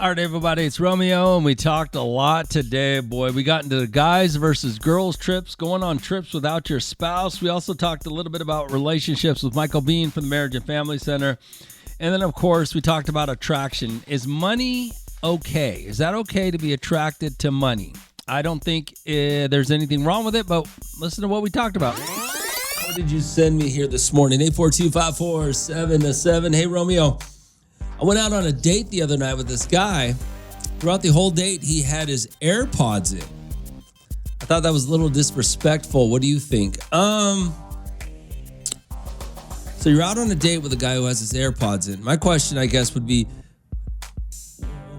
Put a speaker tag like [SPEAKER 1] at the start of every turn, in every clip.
[SPEAKER 1] All right, everybody, it's Romeo, and we talked a lot today, boy. We got into the guys versus girls trips, going on trips without your spouse. We also talked a little bit about relationships with Michael Bean from the Marriage and Family Center. And then, of course, we talked about attraction. Is money okay? Is that okay to be attracted to money? I don't think there's anything wrong with it, but listen to what we talked about. What did you send me here this morning? 842-547-7. Hey, Romeo. I went out on a date the other night with this guy. Throughout the whole date, he had his AirPods in. I thought that was a little disrespectful. What do you think? So you're out on a date with a guy who has his AirPods in. My question, I guess, would be,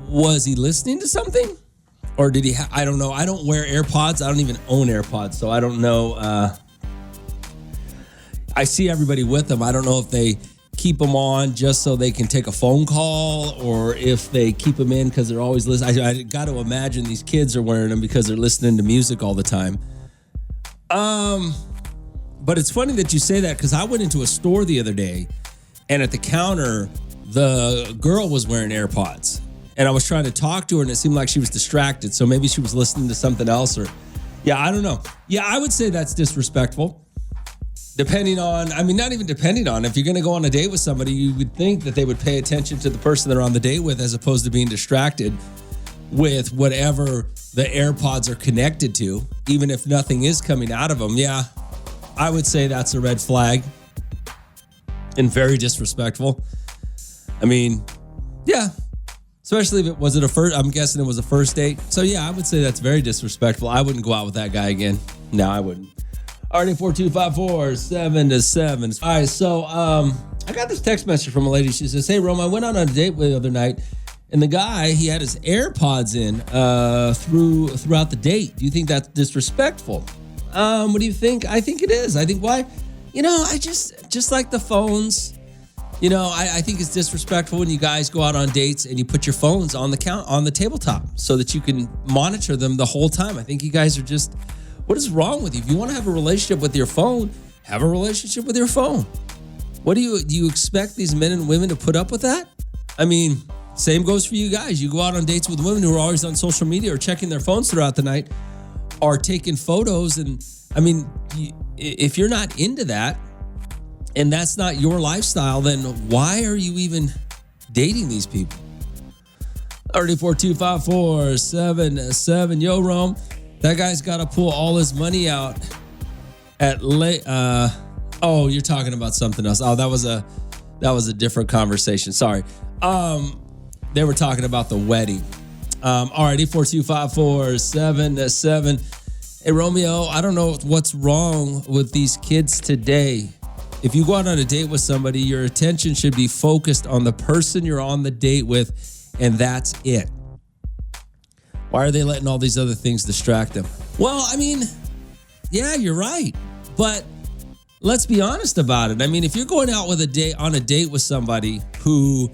[SPEAKER 1] was he listening to something? Or did he I don't know. I don't wear AirPods. I don't even own AirPods, so I don't know. I see everybody with them. I don't know if they keep them on just so they can take a phone call, or if they keep them in because they're always listening. I got to imagine these kids are wearing them because they're listening to music all the time. But it's funny that you say that, because I went into a store the other day, and at the counter, the girl was wearing AirPods, and I was trying to talk to her, and it seemed like she was distracted. So maybe she was listening to something else, or I don't know. Yeah, I would say that's disrespectful. Depending on, not even depending on, if you're going to go on a date with somebody, you would think that they would pay attention to the person they're on the date with, as opposed to being distracted with whatever the AirPods are connected to, even if nothing is coming out of them. Yeah, I would say that's a red flag and very disrespectful. Especially if it was a first, I'm guessing it was a first date. So yeah, I would say that's very disrespectful. I wouldn't go out with that guy again. No, I wouldn't. RD42547-7. All right, so I got this text message from a lady. She says, "Hey, Rome, I went on a date the other night, and the guy, he had his AirPods in throughout the date. Do you think that's disrespectful?" What do you think? I think it is. I think why? I just like the phones. I think it's disrespectful when you guys go out on dates and you put your phones on the tabletop so that you can monitor them the whole time. I think you guys are just... What is wrong with you? If you want to have a relationship with your phone, have a relationship with your phone. What do you expect these men and women to put up with that? Same goes for you guys. You go out on dates with women who are always on social media or checking their phones throughout the night or taking photos. And if you're not into that and that's not your lifestyle, then why are you even dating these people? 342547. Yo, Rome. That guy's got to pull all his money out at late. You're talking about something else. Oh, that was a different conversation. Sorry. They were talking about the wedding. All right, 842-547-7. Hey, Romeo, I don't know what's wrong with these kids today. If you go out on a date with somebody, your attention should be focused on the person you're on the date with, and that's it. Why are they letting all these other things distract them? Well, yeah, you're right. But let's be honest about it. If you're going out on a date with somebody who,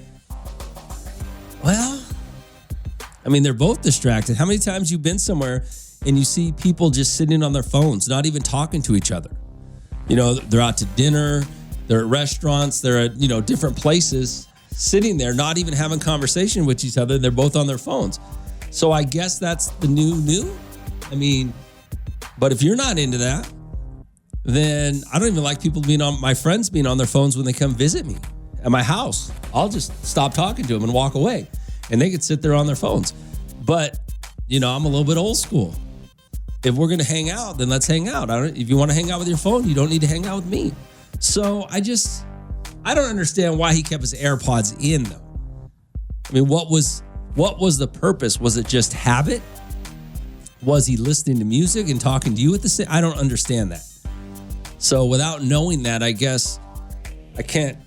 [SPEAKER 1] they're both distracted. How many times you've been somewhere and you see people just sitting on their phones, not even talking to each other? They're out to dinner, they're at restaurants, they're at, different places, sitting there, not even having conversation with each other. They're both on their phones. So I guess that's the new. But if you're not into that, then I don't even like my friends being on their phones when they come visit me at my house. I'll just stop talking to them and walk away, and they could sit there on their phones. But, I'm a little bit old school. If we're going to hang out, then let's hang out. If you want to hang out with your phone, you don't need to hang out with me. So I don't understand why he kept his AirPods in, though. What was the purpose? Was it just habit? Was he listening to music and talking to you at the same? I don't understand that. So without knowing that, I guess I can't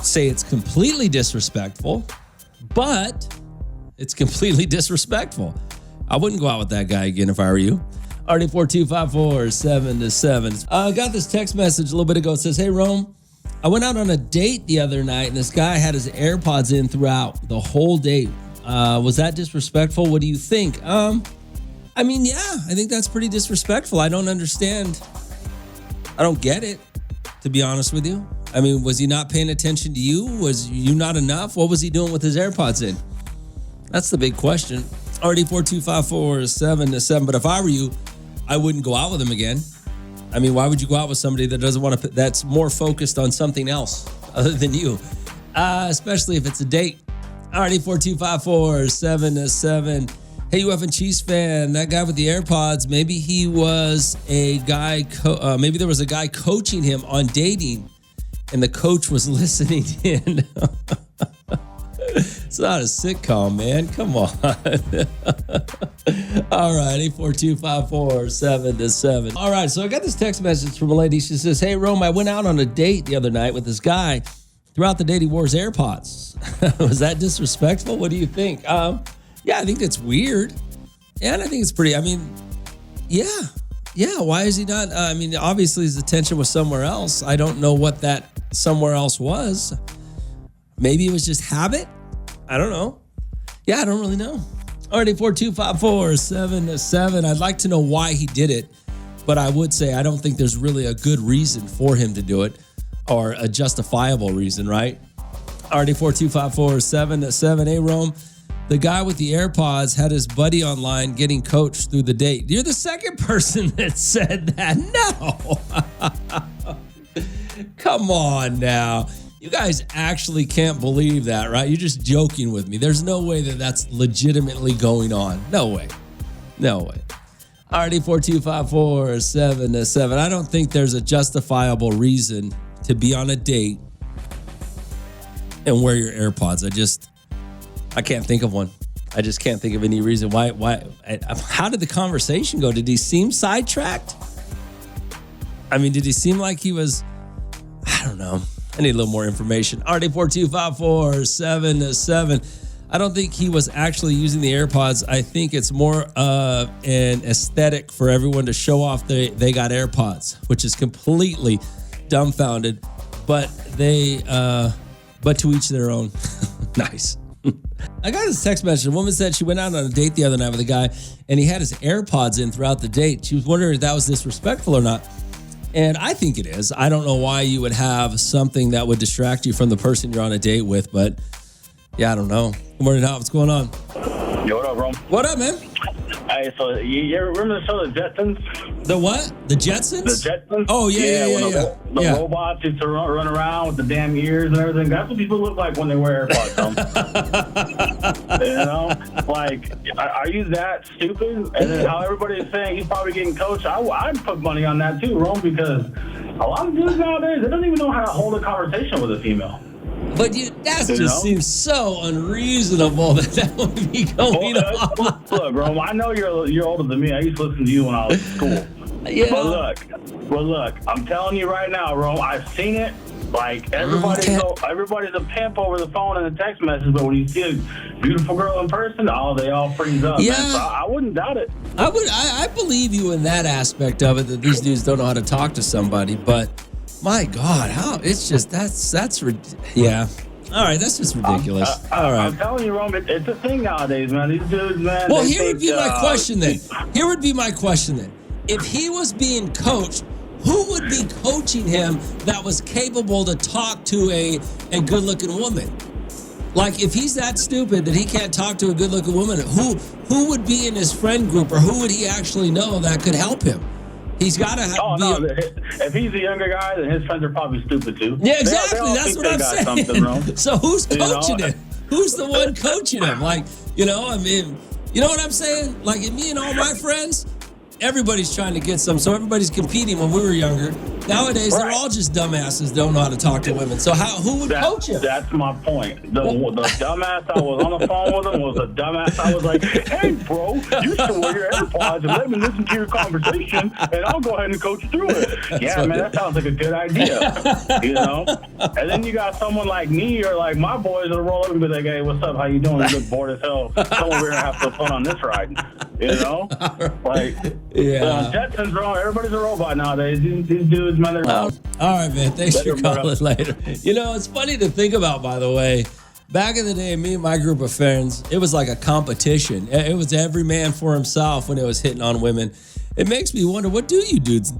[SPEAKER 1] say it's completely disrespectful, but it's completely disrespectful. I wouldn't go out with that guy again if I were you. RD42547-7. I got this text message a little bit ago. It says, "Hey, Rome, I went out on a date the other night, and this guy had his AirPods in throughout the whole date. Was that disrespectful? What do you think?" Yeah, I think that's pretty disrespectful. I don't understand. I don't get it, to be honest with you. Was he not paying attention to you? Was you not enough? What was he doing with his AirPods in? That's the big question. RD4254-7-7. But if I were you, I wouldn't go out with him again. I mean, why would you go out with somebody that doesn't want to, that's more focused on something else other than you? Especially if it's a date. RD4254-7-7. Hey, UF and Chiefs fan, that guy with the AirPods, maybe he was a guy, maybe there was a guy coaching him on dating and the coach was listening in. It's not a sitcom, man. Come on. All right, 842-547-7. All right, so I got this text message from a lady. She says, hey, Rome, I went out on a date the other night with this guy. Throughout the date, he wore his AirPods. Was that disrespectful? What do you think? Yeah, I think that's weird. And I think it's pretty, yeah, why is he not? Obviously his attention was somewhere else. I don't know what that somewhere else was. Maybe it was just habit. I don't know. Yeah, I don't really know. Alrighty, 42547-7. I'd like to know why he did it, but I would say I don't think there's really a good reason for him to do it or a justifiable reason, right? Alrighty, 42547-7. Hey, Rome. The guy with the AirPods had his buddy online getting coached through the date. You're the second person that said that. No. Come on now. You guys actually can't believe that, right? You're just joking with me. There's no way that that's legitimately going on. No way. No way. Alrighty, 42547-7. I don't think there's a justifiable reason to be on a date and wear your AirPods. I can't think of one. I just can't think of any reason why. How did the conversation go? Did he seem sidetracked? Did he seem like he was, I don't know. I need a little more information. RD4254-7-7. I don't think he was actually using the AirPods. I think it's more of an aesthetic for everyone to show off they got AirPods, which is completely dumbfounded. But but to each their own. Nice. I got this text message. A woman said she went out on a date the other night with a guy and he had his AirPods in throughout the date. She was wondering if that was disrespectful or not. And I think it is. I don't know why you would have something that would distract you from the person you're on a date with, but yeah, I don't know. Good morning, Hal. What's going on?
[SPEAKER 2] Yo, what up, Rome?
[SPEAKER 1] What up, man?
[SPEAKER 2] Hey, so you ever remember the show The Jetsons?
[SPEAKER 1] The what? The Jetsons?
[SPEAKER 2] The Jetsons?
[SPEAKER 1] Oh, yeah.
[SPEAKER 2] The robots used to run around with the damn ears and everything. That's what people look like when they wear AirPods, are you that stupid? And then how everybody is saying he's probably getting coached. I'd put money on that too, Rome, because a lot of dudes nowadays, they don't even know how to hold a conversation with a female.
[SPEAKER 1] But seems so unreasonable that would be going on.
[SPEAKER 2] Look, Rome, I know you're older than me. I used to listen to you when I was in school.
[SPEAKER 1] Yeah.
[SPEAKER 2] But look, I'm telling you right now, Rome, I've seen it. Like, everybody's a pimp over the phone and a text message, but when you see a beautiful girl in person, they all freeze up.
[SPEAKER 1] Yeah.
[SPEAKER 2] Man. So I wouldn't doubt it.
[SPEAKER 1] I believe you in that aspect of it, that these dudes don't know how to talk to somebody, but my God, that's yeah. All right, that's just ridiculous. All right.
[SPEAKER 2] I'm telling you, Rome, it's a thing nowadays, man. These dudes, man.
[SPEAKER 1] Well, here would be my question then. If he was being coached, who would be coaching him that was capable to talk to a good-looking woman? Like, if he's that stupid that he can't talk to a good-looking woman, who would be in his friend group, or who would he actually know that could help him? He's got to have.
[SPEAKER 2] If he's a younger guy, then his friends are probably stupid too.
[SPEAKER 1] Yeah, exactly. That's what I'm saying. So who's coaching him? Who's the one coaching him? Like, you know what I'm saying? Like, me and all my friends, everybody's trying to get some. So everybody's competing when we were younger. Nowadays, they're all just dumbasses, don't know how to talk to women. So who would coach him?
[SPEAKER 2] That's my point. The dumbass I was on the phone with him was a dumbass. I was like, hey, bro, you should wear your AirPods and let me listen to your conversation, and I'll go ahead and coach you through it. Yeah, man, that sounds like a good idea. And then you got someone like me or like my boys that'll roll up and be like, hey, what's up? How you doing? You look bored as hell. Come over here and have some fun on this ride. Like, Jetsons, bro. Everybody's a robot nowadays. These dudes, man, they're
[SPEAKER 1] all right, man. Thanks for calling later. It's funny to think about, by the way. Back in the day, me and my group of friends, it was like a competition. It was every man for himself when it was hitting on women. It makes me wonder, what do these dudes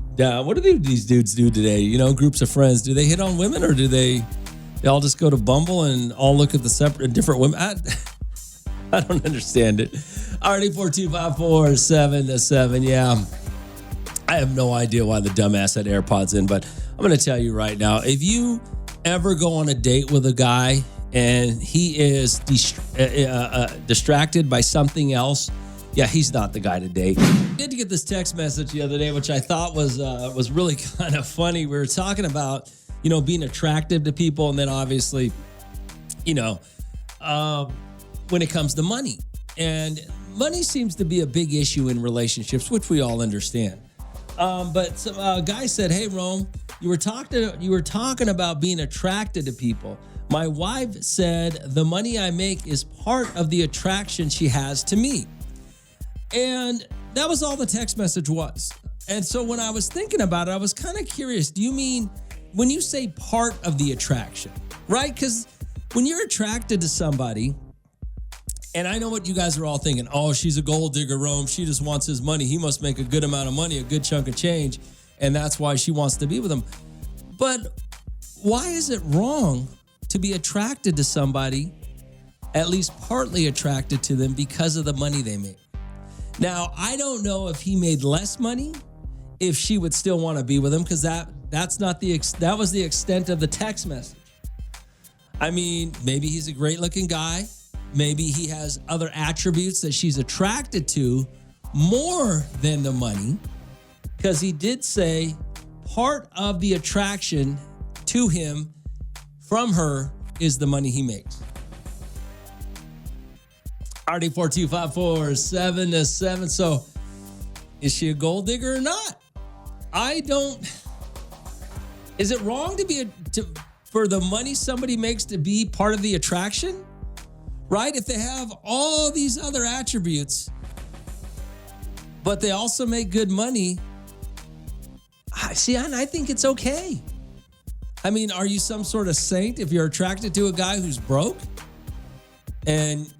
[SPEAKER 1] do today? Groups of friends, do they hit on women, or do they all just go to Bumble and all look at the different women? I don't understand it. Already 42547-7. Yeah. I have no idea why the dumbass had AirPods in, but I'm going to tell you right now, if you ever go on a date with a guy and he is distracted by something else, yeah, he's not the guy to date. I did get this text message the other day, which I thought was really kind of funny. We were talking about, being attractive to people, and then obviously, when it comes to money. And money seems to be a big issue in relationships, which we all understand. But a guy said, "Hey, Rome, you were talking about being attracted to people. My wife said the money I make is part of the attraction she has to me." And that was all the text message was. And so when I was thinking about it, I was kind of curious. Do you mean when you say part of the attraction, right? Because when you're attracted to somebody, and I know what you guys are all thinking, oh, she's a gold digger, Rome. She just wants his money. He must make a good amount of money, a good chunk of change, and that's why she wants to be with him. But why is it wrong to be attracted to somebody, at least partly attracted to them because of the money they make? Now, I don't know if he made less money, if she would still want to be with him, because that was the extent of the text message. I mean, maybe he's a great-looking guy. Maybe he has other attributes that she's attracted to more than the money, because he did say part of the attraction to him from her is the money he makes. RD 42547-7. So is she a gold digger or not? Is it wrong for the money somebody makes to be part of the attraction? Right? If they have all these other attributes, but they also make good money, I think it's okay. I mean, are you some sort of saint if you're attracted to a guy who's broke? And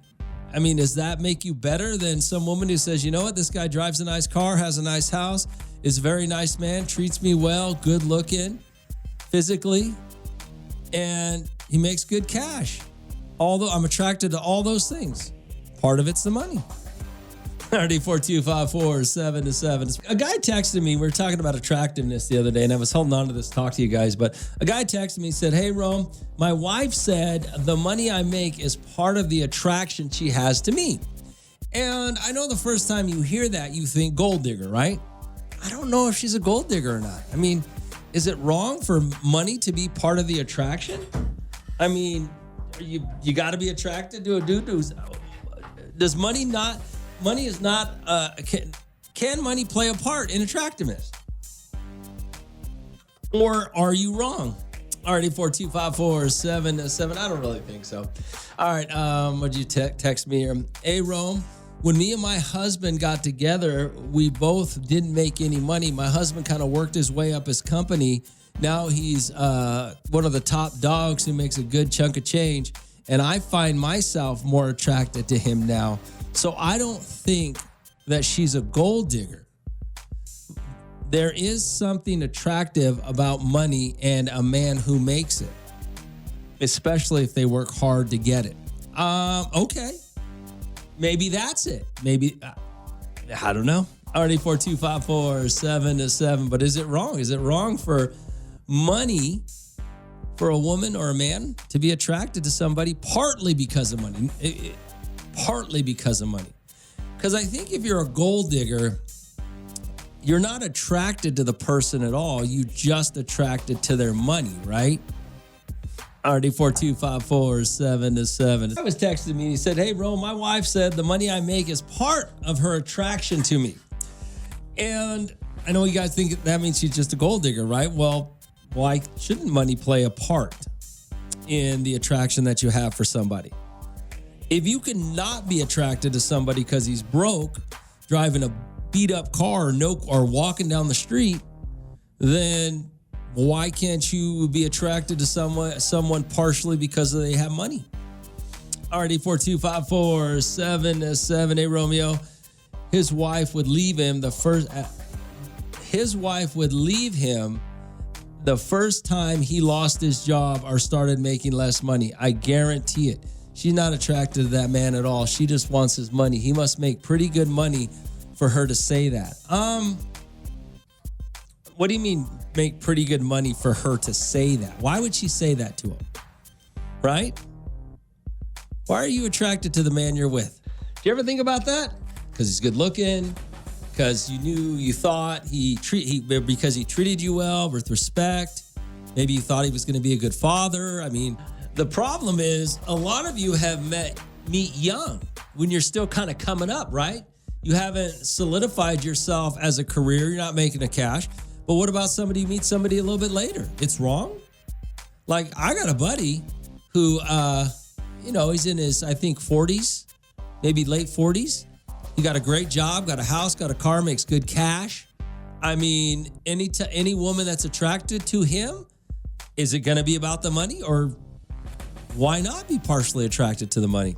[SPEAKER 1] I mean, does that make you better than some woman who says, you know what, this guy drives a nice car, has a nice house, is a very nice man, treats me well, good looking, physically, and he makes good cash. Although I'm attracted to all those things. Part of it's the money. 42547-7. A guy texted me. We were talking about attractiveness the other day, and I was holding on to this talk to you guys. But a guy texted me and said, "Hey, Rome, my wife said the money I make is part of the attraction she has to me." And I know the first time you hear that, you think gold digger, right? I don't know if she's a gold digger or not. I mean, is it wrong for money to be part of the attraction? I mean, you got to be attracted to a dude who's. Does money not? Money is not. Can money play a part in attractiveness? Or are you wrong? Already 42547-7. I don't really think so. All right. What'd you text me here? Hey, Rome. When me and my husband got together, we both didn't make any money. My husband kind of worked his way up his company. Now he's one of the top dogs who makes a good chunk of change. And I find myself more attracted to him now. So I don't think that she's a gold digger. There is something attractive about money and a man who makes it, especially if they work hard to get it. Okay. Maybe that's it. Maybe, I don't know. Already 42547-7. But is it wrong? Is it wrong for money, for a woman or a man to be attracted to somebody partly because of money? Partly because of money. Because I think if you're a gold digger, you're not attracted to the person at all. You just attracted to their money, right? Already 42547-7. I was texting me and he said, "Hey, Rome, my wife said the money I make is part of her attraction to me." And I know you guys think that means she's just a gold digger, right? Well, why shouldn't money play a part in the attraction that you have for somebody? If you cannot be attracted to somebody because he's broke, driving a beat up car or walking down the street, then why can't you be attracted to someone partially because they have money? Already 42547-7. Hey, Romeo, his wife would leave him the first time he lost his job or started making less money. I guarantee it. She's not attracted to that man at all. She just wants his money. He must make pretty good money for her to say that. What do you mean make pretty good money for her to say that? Why would she say that to him? Right? Why are you attracted to the man you're with? Do you ever think about that? Because he's good looking, because you thought because he treated you well with respect. Maybe you thought he was going to be a good father. I mean, the problem is a lot of you have meet young when you're still kind of coming up, right? You haven't solidified yourself as a career. You're not making a cash. But what about you meet somebody a little bit later? It's wrong. Like, I got a buddy who, he's in his, I think, 40s, maybe late 40s. He got a great job, got a house, got a car, makes good cash. I mean, any woman that's attracted to him, is it going to be about the money, or why not be partially attracted to the money?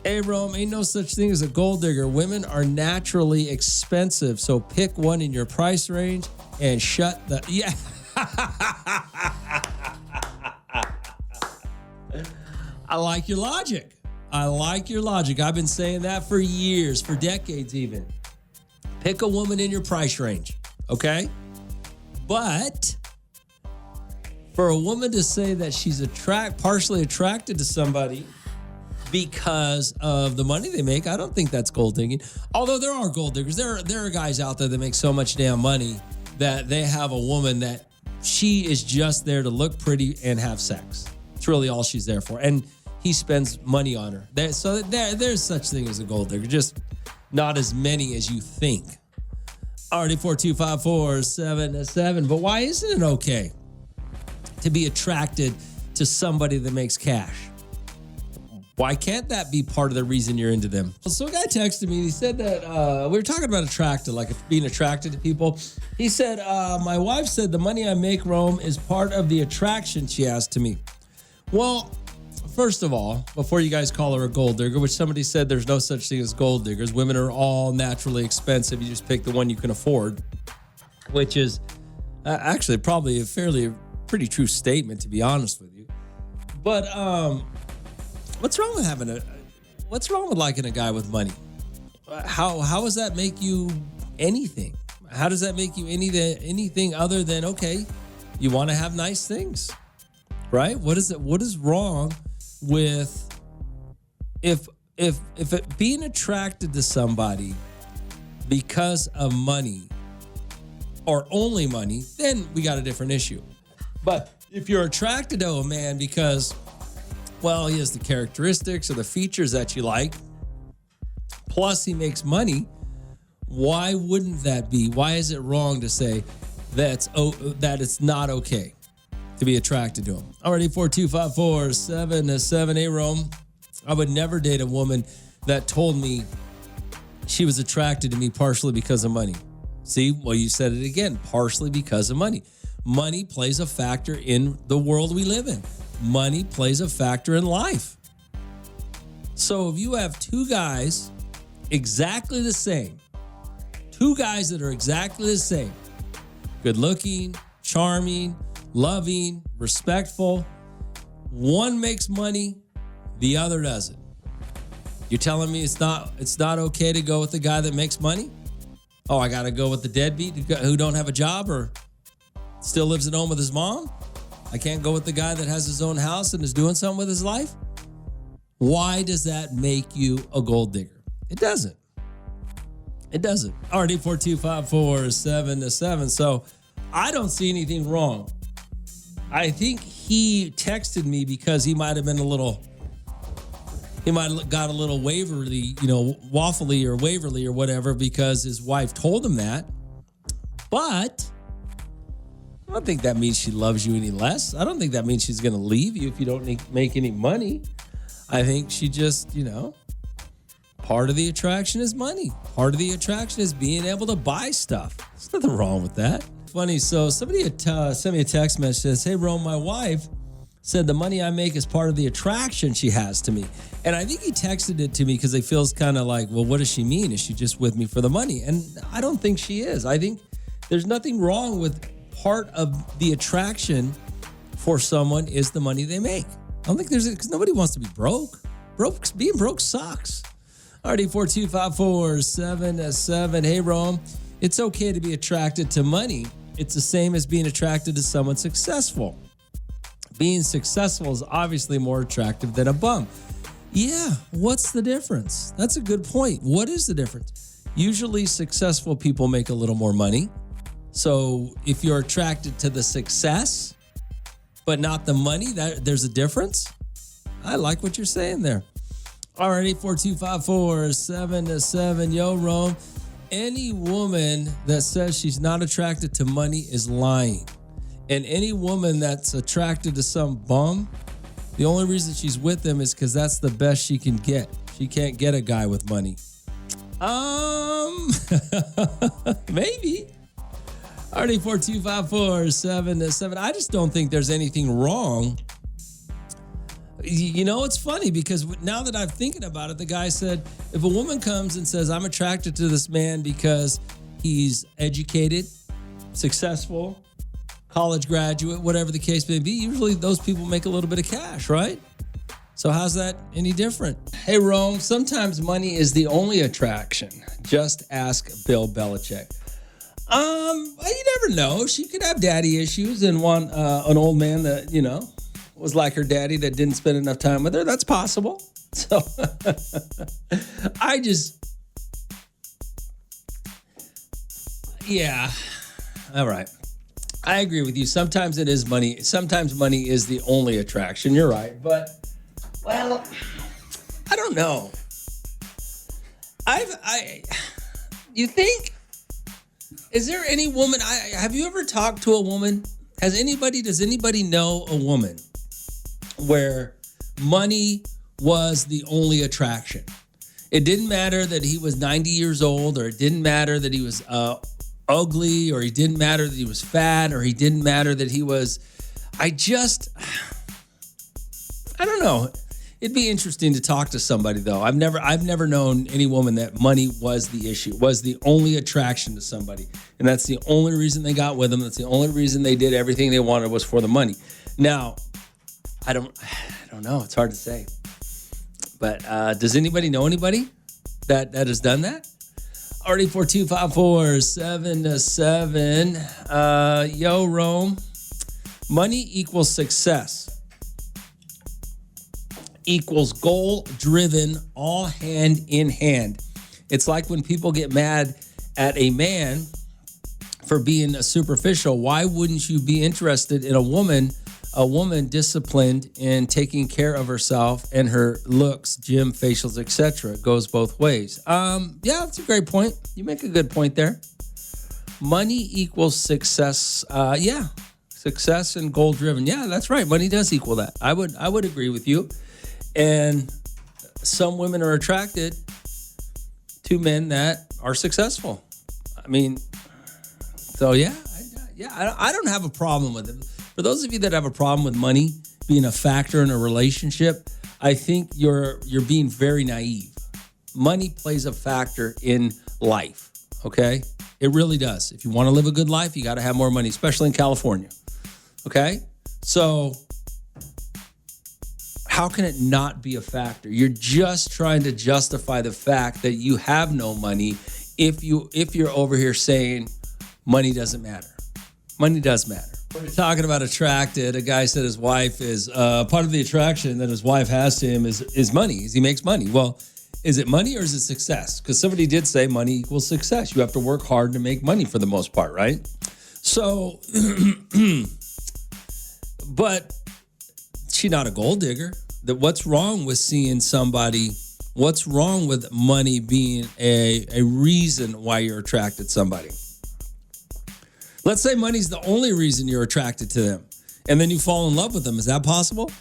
[SPEAKER 1] Hey, Rome, ain't no such thing as a gold digger. Women are naturally expensive, so pick one in your price range and shut the... Yeah. I like your logic. I've been saying that for years, for decades even. Pick a woman in your price range, okay? But for a woman to say that she's partially attracted to somebody because of the money they make, I don't think that's gold digging. Although there are gold diggers. There are guys out there that make so much damn money that they have a woman that she is just there to look pretty and have sex. It's really all she's there for. And he spends money on her. There's such thing as a gold digger, just not as many as you think. Already 4254777. But why isn't it okay to be attracted to somebody that makes cash? Why can't that be part of the reason you're into them? So a guy texted me. He said that we were talking about being attracted to people. He said, my wife said the money I make, Rome, is part of the attraction she has to me. Well, first of all, before you guys call her a gold digger, which somebody said there's no such thing as gold diggers. Women are all naturally expensive. You just pick the one you can afford, which is actually probably a pretty true statement, to be honest with you. But what's wrong with liking a guy with money? How does that make you anything? How does that make you anything other than, okay, you want to have nice things, right? What is wrong with if being attracted to somebody because of money or only money, then we got a different issue. But if you're attracted to a man because, well, he has the characteristics or the features that you like, plus he makes money, why wouldn't that be? Why is it wrong to say that it's not okay to be attracted to him? Already 4254777. Hey, Rome, I would never date a woman that told me she was attracted to me partially because of money. See, well, you said it again, partially because of money. Money plays a factor in the world we live in. Money plays a factor in life. So if you have two guys exactly the same, two guys that are exactly the same, good looking, charming, loving, respectful, one makes money, the other doesn't. You're telling me it's not okay to go with the guy that makes money? Oh, I got to go with the deadbeat who don't have a job or still lives at home with his mom? I can't go with the guy that has his own house and is doing something with his life? Why does that make you a gold digger? It doesn't. It doesn't. Already 4254777. So I don't see anything wrong. I think he texted me because he might have got a little waverly, waffly or waverly or whatever because his wife told him that. But I don't think that means she loves you any less. I don't think that means she's going to leave you if you don't make any money. I think she just, part of the attraction is money. Part of the attraction is being able to buy stuff. There's nothing wrong with that. Funny. So somebody sent me a text message that says, hey, Rome, my wife said the money I make is part of the attraction she has to me. And I think he texted it to me because he feels kind of like, well, what does she mean? Is she just with me for the money? And I don't think she is. I think there's nothing wrong with part of the attraction for someone is the money they make. I don't think there's because nobody wants to be broke. Being broke sucks. Alrighty, 4254777. Hey, Rome. It's okay to be attracted to money. It's the same as being attracted to someone successful. Being successful is obviously more attractive than a bum. Yeah, what's the difference? That's a good point. What is the difference? Usually successful people make a little more money. So if you're attracted to the success, but not the money, there's a difference. I like what you're saying there. Alrighty, 4254777. Yo, Rome. Any woman that says she's not attracted to money is lying. And any woman that's attracted to some bum, the only reason she's with them is because that's the best she can get. She can't get a guy with money. Maybe. Already 4254777. I just don't think there's anything wrong. You know, it's funny because now that I'm thinking about it, the guy said, if a woman comes and says, I'm attracted to this man because he's educated, successful, college graduate, whatever the case may be, usually those people make a little bit of cash, right? So how's that any different? Hey, Rome, sometimes money is the only attraction. Just ask Bill Belichick. You never know. She could have daddy issues and want an old man that, was like her daddy that didn't spend enough time with her. That's possible. So yeah. All right. I agree with you. Sometimes it is money. Sometimes money is the only attraction. You're right. But, well, I don't know. You think, is there any woman, have you ever talked to a woman? Does anybody know a woman where money was the only attraction? It didn't matter that he was 90 years old, or it didn't matter that he was ugly, or he didn't matter that he was fat, or he didn't matter that he was, I don't know. It'd be interesting to talk to somebody though. I've never known any woman that money was the issue, was the only attraction to somebody. And that's the only reason they got with them. That's the only reason they did everything they wanted was for the money. Now, I don't know. It's hard to say. But does anybody know anybody that has done that? Already 4254777. Yo, Rome. Money equals success. Equals goal-driven, all hand in hand. It's like when people get mad at a man for being superficial. Why wouldn't you be interested in a woman disciplined and taking care of herself and her looks, gym, facials, etc.? It goes both ways. Yeah, that's a great point. You make a good point there. Money equals success. Yeah, success and goal-driven. Yeah, that's right. Money does equal that. I would agree with you. And some women are attracted to men that are successful. I mean, so yeah, I don't have a problem with it. For those of you that have a problem with money being a factor in a relationship, I think you're being very naive. Money plays a factor in life, okay? It really does. If you want to live a good life, you got to have more money, especially in California, okay? So how can it not be a factor? You're just trying to justify the fact that you have no money if you're over here saying money doesn't matter. Money does matter. We're talking about attracted. A guy said his wife is part of the attraction that his wife has to him is money. He makes money. Well, is it money or is it success? Because somebody did say money equals success. You have to work hard to make money for the most part, right? So, but she's not a gold digger. What's wrong with seeing somebody? What's wrong with money being a reason why you're attracted to somebody? Let's say money's the only reason you're attracted to them, and then you fall in love with them. Is that possible?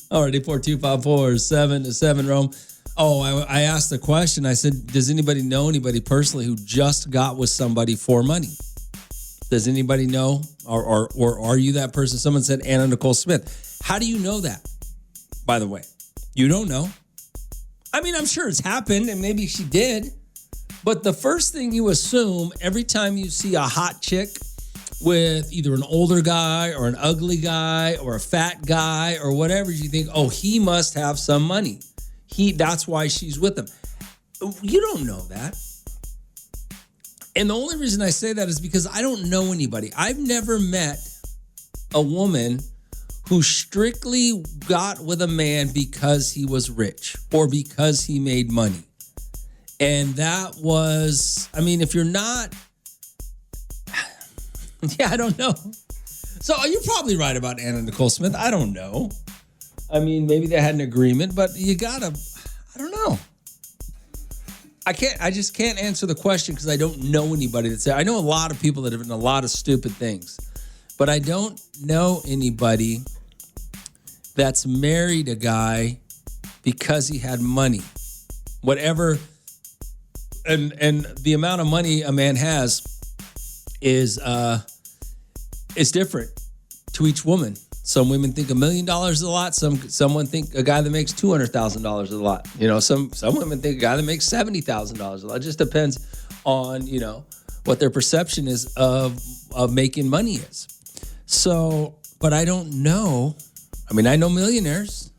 [SPEAKER 1] Already 4254777 Rome. Oh, I asked the question. I said, does anybody know anybody personally who just got with somebody for money? Does anybody know, or are you that person? Someone said Anna Nicole Smith. How do you know that? By the way, you don't know. I mean, I'm sure it's happened, and maybe she did. But the first thing you assume every time you see a hot chick with either an older guy or an ugly guy or a fat guy or whatever, you think, oh, he must have some money. That's why she's with him. You don't know that. And the only reason I say that is because I don't know anybody. I've never met a woman who strictly got with a man because he was rich or because he made money. And that was, I mean, if you're not, yeah, I don't know. So you're probably right about Anna Nicole Smith. I don't know. I mean, maybe they had an agreement, but I don't know. I just can't answer the question because I don't know anybody that's there. I know a lot of people that have done a lot of stupid things, but I don't know anybody that's married a guy because he had money. Whatever, and the amount of money a man has is different to each woman. Some women think $1 million is a lot. Someone think a guy that makes $200,000 is a lot. You know, some women think a guy that makes $70,000 a lot. It just depends on, you know, what their perception is of making money is. So, but I don't know. I mean, I know millionaires,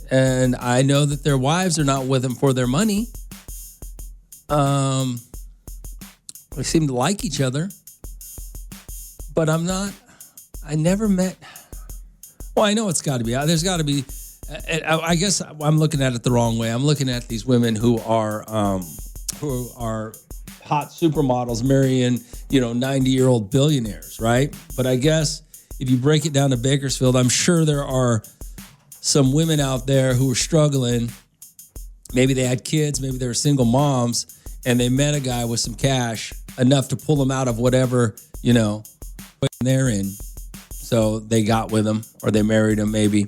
[SPEAKER 1] and I know that their wives are not with them for their money. They seem to like each other, but I nenever met. Well, I know it's got to be. There's got to be. I guess I'm looking at it the wrong way. I'm looking at these women who are hot supermodels marrying, 90-year-old billionaires, right? But I guess if you break it down to Bakersfield, I'm sure there are some women out there who are struggling. Maybe they had kids, maybe they were single moms, and they met a guy with some cash enough to pull them out of whatever, they're in. So they got with him or they married him maybe.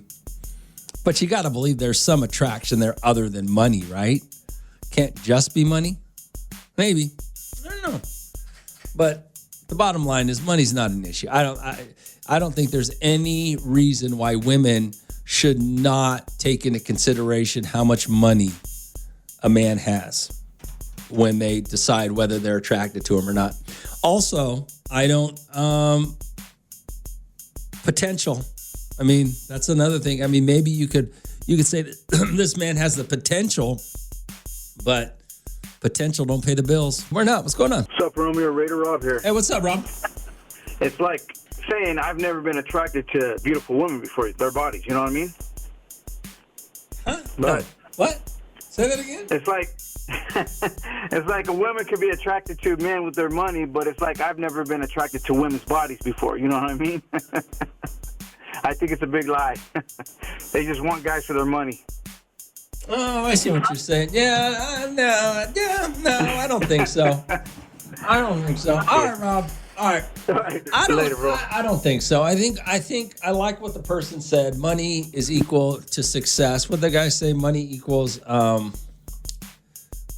[SPEAKER 1] But you got to believe there's some attraction there other than money, right? Can't just be money. Maybe. I don't know. But the bottom line is money's not an issue. I don't think there's any reason why women should not take into consideration how much money a man has when they decide whether they're attracted to him or not. Also, I don't potential. I mean, that's another thing. I mean, maybe you could say that this man has the potential, but potential don't pay the bills. We're not. What's going on?
[SPEAKER 3] What's up, Romeo? Raider Rob here.
[SPEAKER 1] Hey, what's up, Rob?
[SPEAKER 3] It's like saying I've never been attracted to beautiful women before, their bodies. You know what I mean?
[SPEAKER 1] Huh?
[SPEAKER 3] But
[SPEAKER 1] no. What? Say that again?
[SPEAKER 3] It's like it's like a woman could be attracted to men with their money, but it's like I've never been attracted to women's bodies before. You know what I mean? I think it's a big lie. They just want guys for their money.
[SPEAKER 1] Oh, I see what you're saying. Yeah, no, I don't think so. I don't think so. All right, Rob. All right. I don't think so. I think I like what the person said. Money is equal to success. What the guy say? Money equals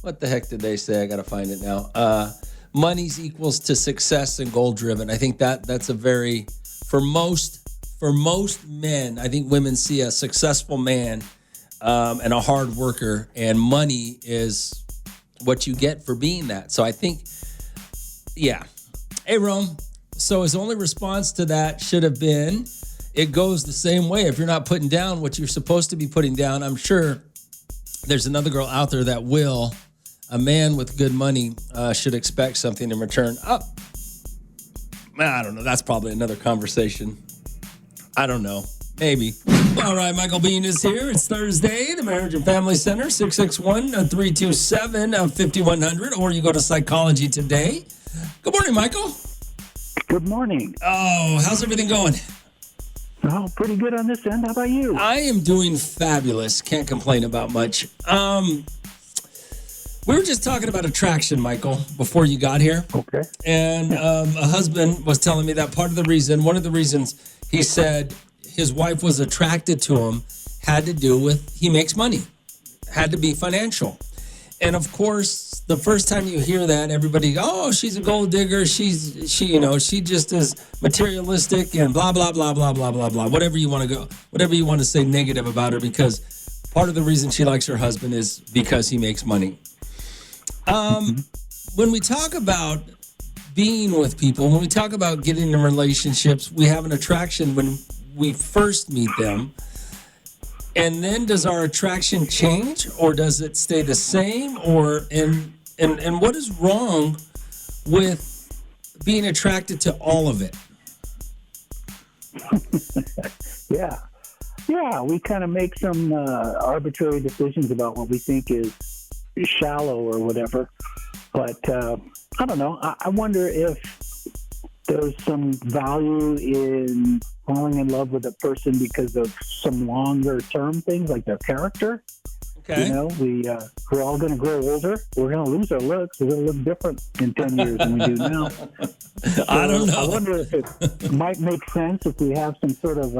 [SPEAKER 1] what the heck did they say? I gotta find it now. Money's equals to success and goal driven. I think that's a very for most men. I think women see a successful man and a hard worker, and money is what you get for being that. So I think, yeah. Hey, Rome. So his only response to that should have been, it goes the same way. If you're not putting down what you're supposed to be putting down, I'm sure there's another girl out there that will. A man with good money should expect something in return. I don't know. That's probably another conversation. I don't know. Maybe. All right, Michael Bean is here. It's Thursday, the Marriage and Family Center, 661-327-5100, or you go to Psychology Today. Good morning, Michael.
[SPEAKER 4] Good morning.
[SPEAKER 1] Oh, how's everything going?
[SPEAKER 4] Oh, pretty good on this end. How about you?
[SPEAKER 1] I am doing fabulous. Can't complain about much. We were just talking about attraction, Michael, before you got here.
[SPEAKER 4] Okay.
[SPEAKER 1] And a husband was telling me that one of the reasons he said his wife was attracted to him had to do with he makes money, had to be financial. And of course, the first time you hear that, everybody, oh, she's a gold digger. She just is materialistic and blah, blah, blah, blah, blah, blah, blah. Whatever you want to say negative about her, because part of the reason she likes her husband is because he makes money. When we talk about being with people, when we talk about getting in relationships, we have an attraction when we first meet them. And then does our attraction change, or does it stay the same? And what is wrong with being attracted to all of it?
[SPEAKER 4] Yeah, we kind of make some arbitrary decisions about what we think is shallow or whatever. But I don't know. I wonder if there's some value in falling in love with a person because of some longer term things like their character.
[SPEAKER 1] Okay.
[SPEAKER 4] You know, we're all going to grow older. We're going to lose our looks. We're going to look different in 10 years than we do now. So
[SPEAKER 1] I don't know.
[SPEAKER 4] I wonder if it might make sense if we have some sort of,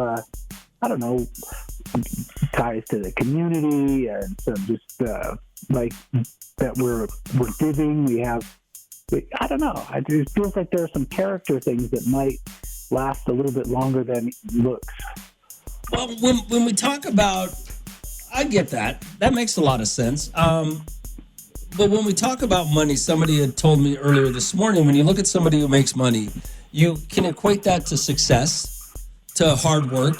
[SPEAKER 4] ties to the community and some just like that we're giving. I don't know. It just feels like there are some character things that might last a little bit longer than looks.
[SPEAKER 1] Well, when we talk about, I get that. That makes a lot of sense. But when we talk about money, somebody had told me earlier this morning, when you look at somebody who makes money, you can equate that to success, to hard work.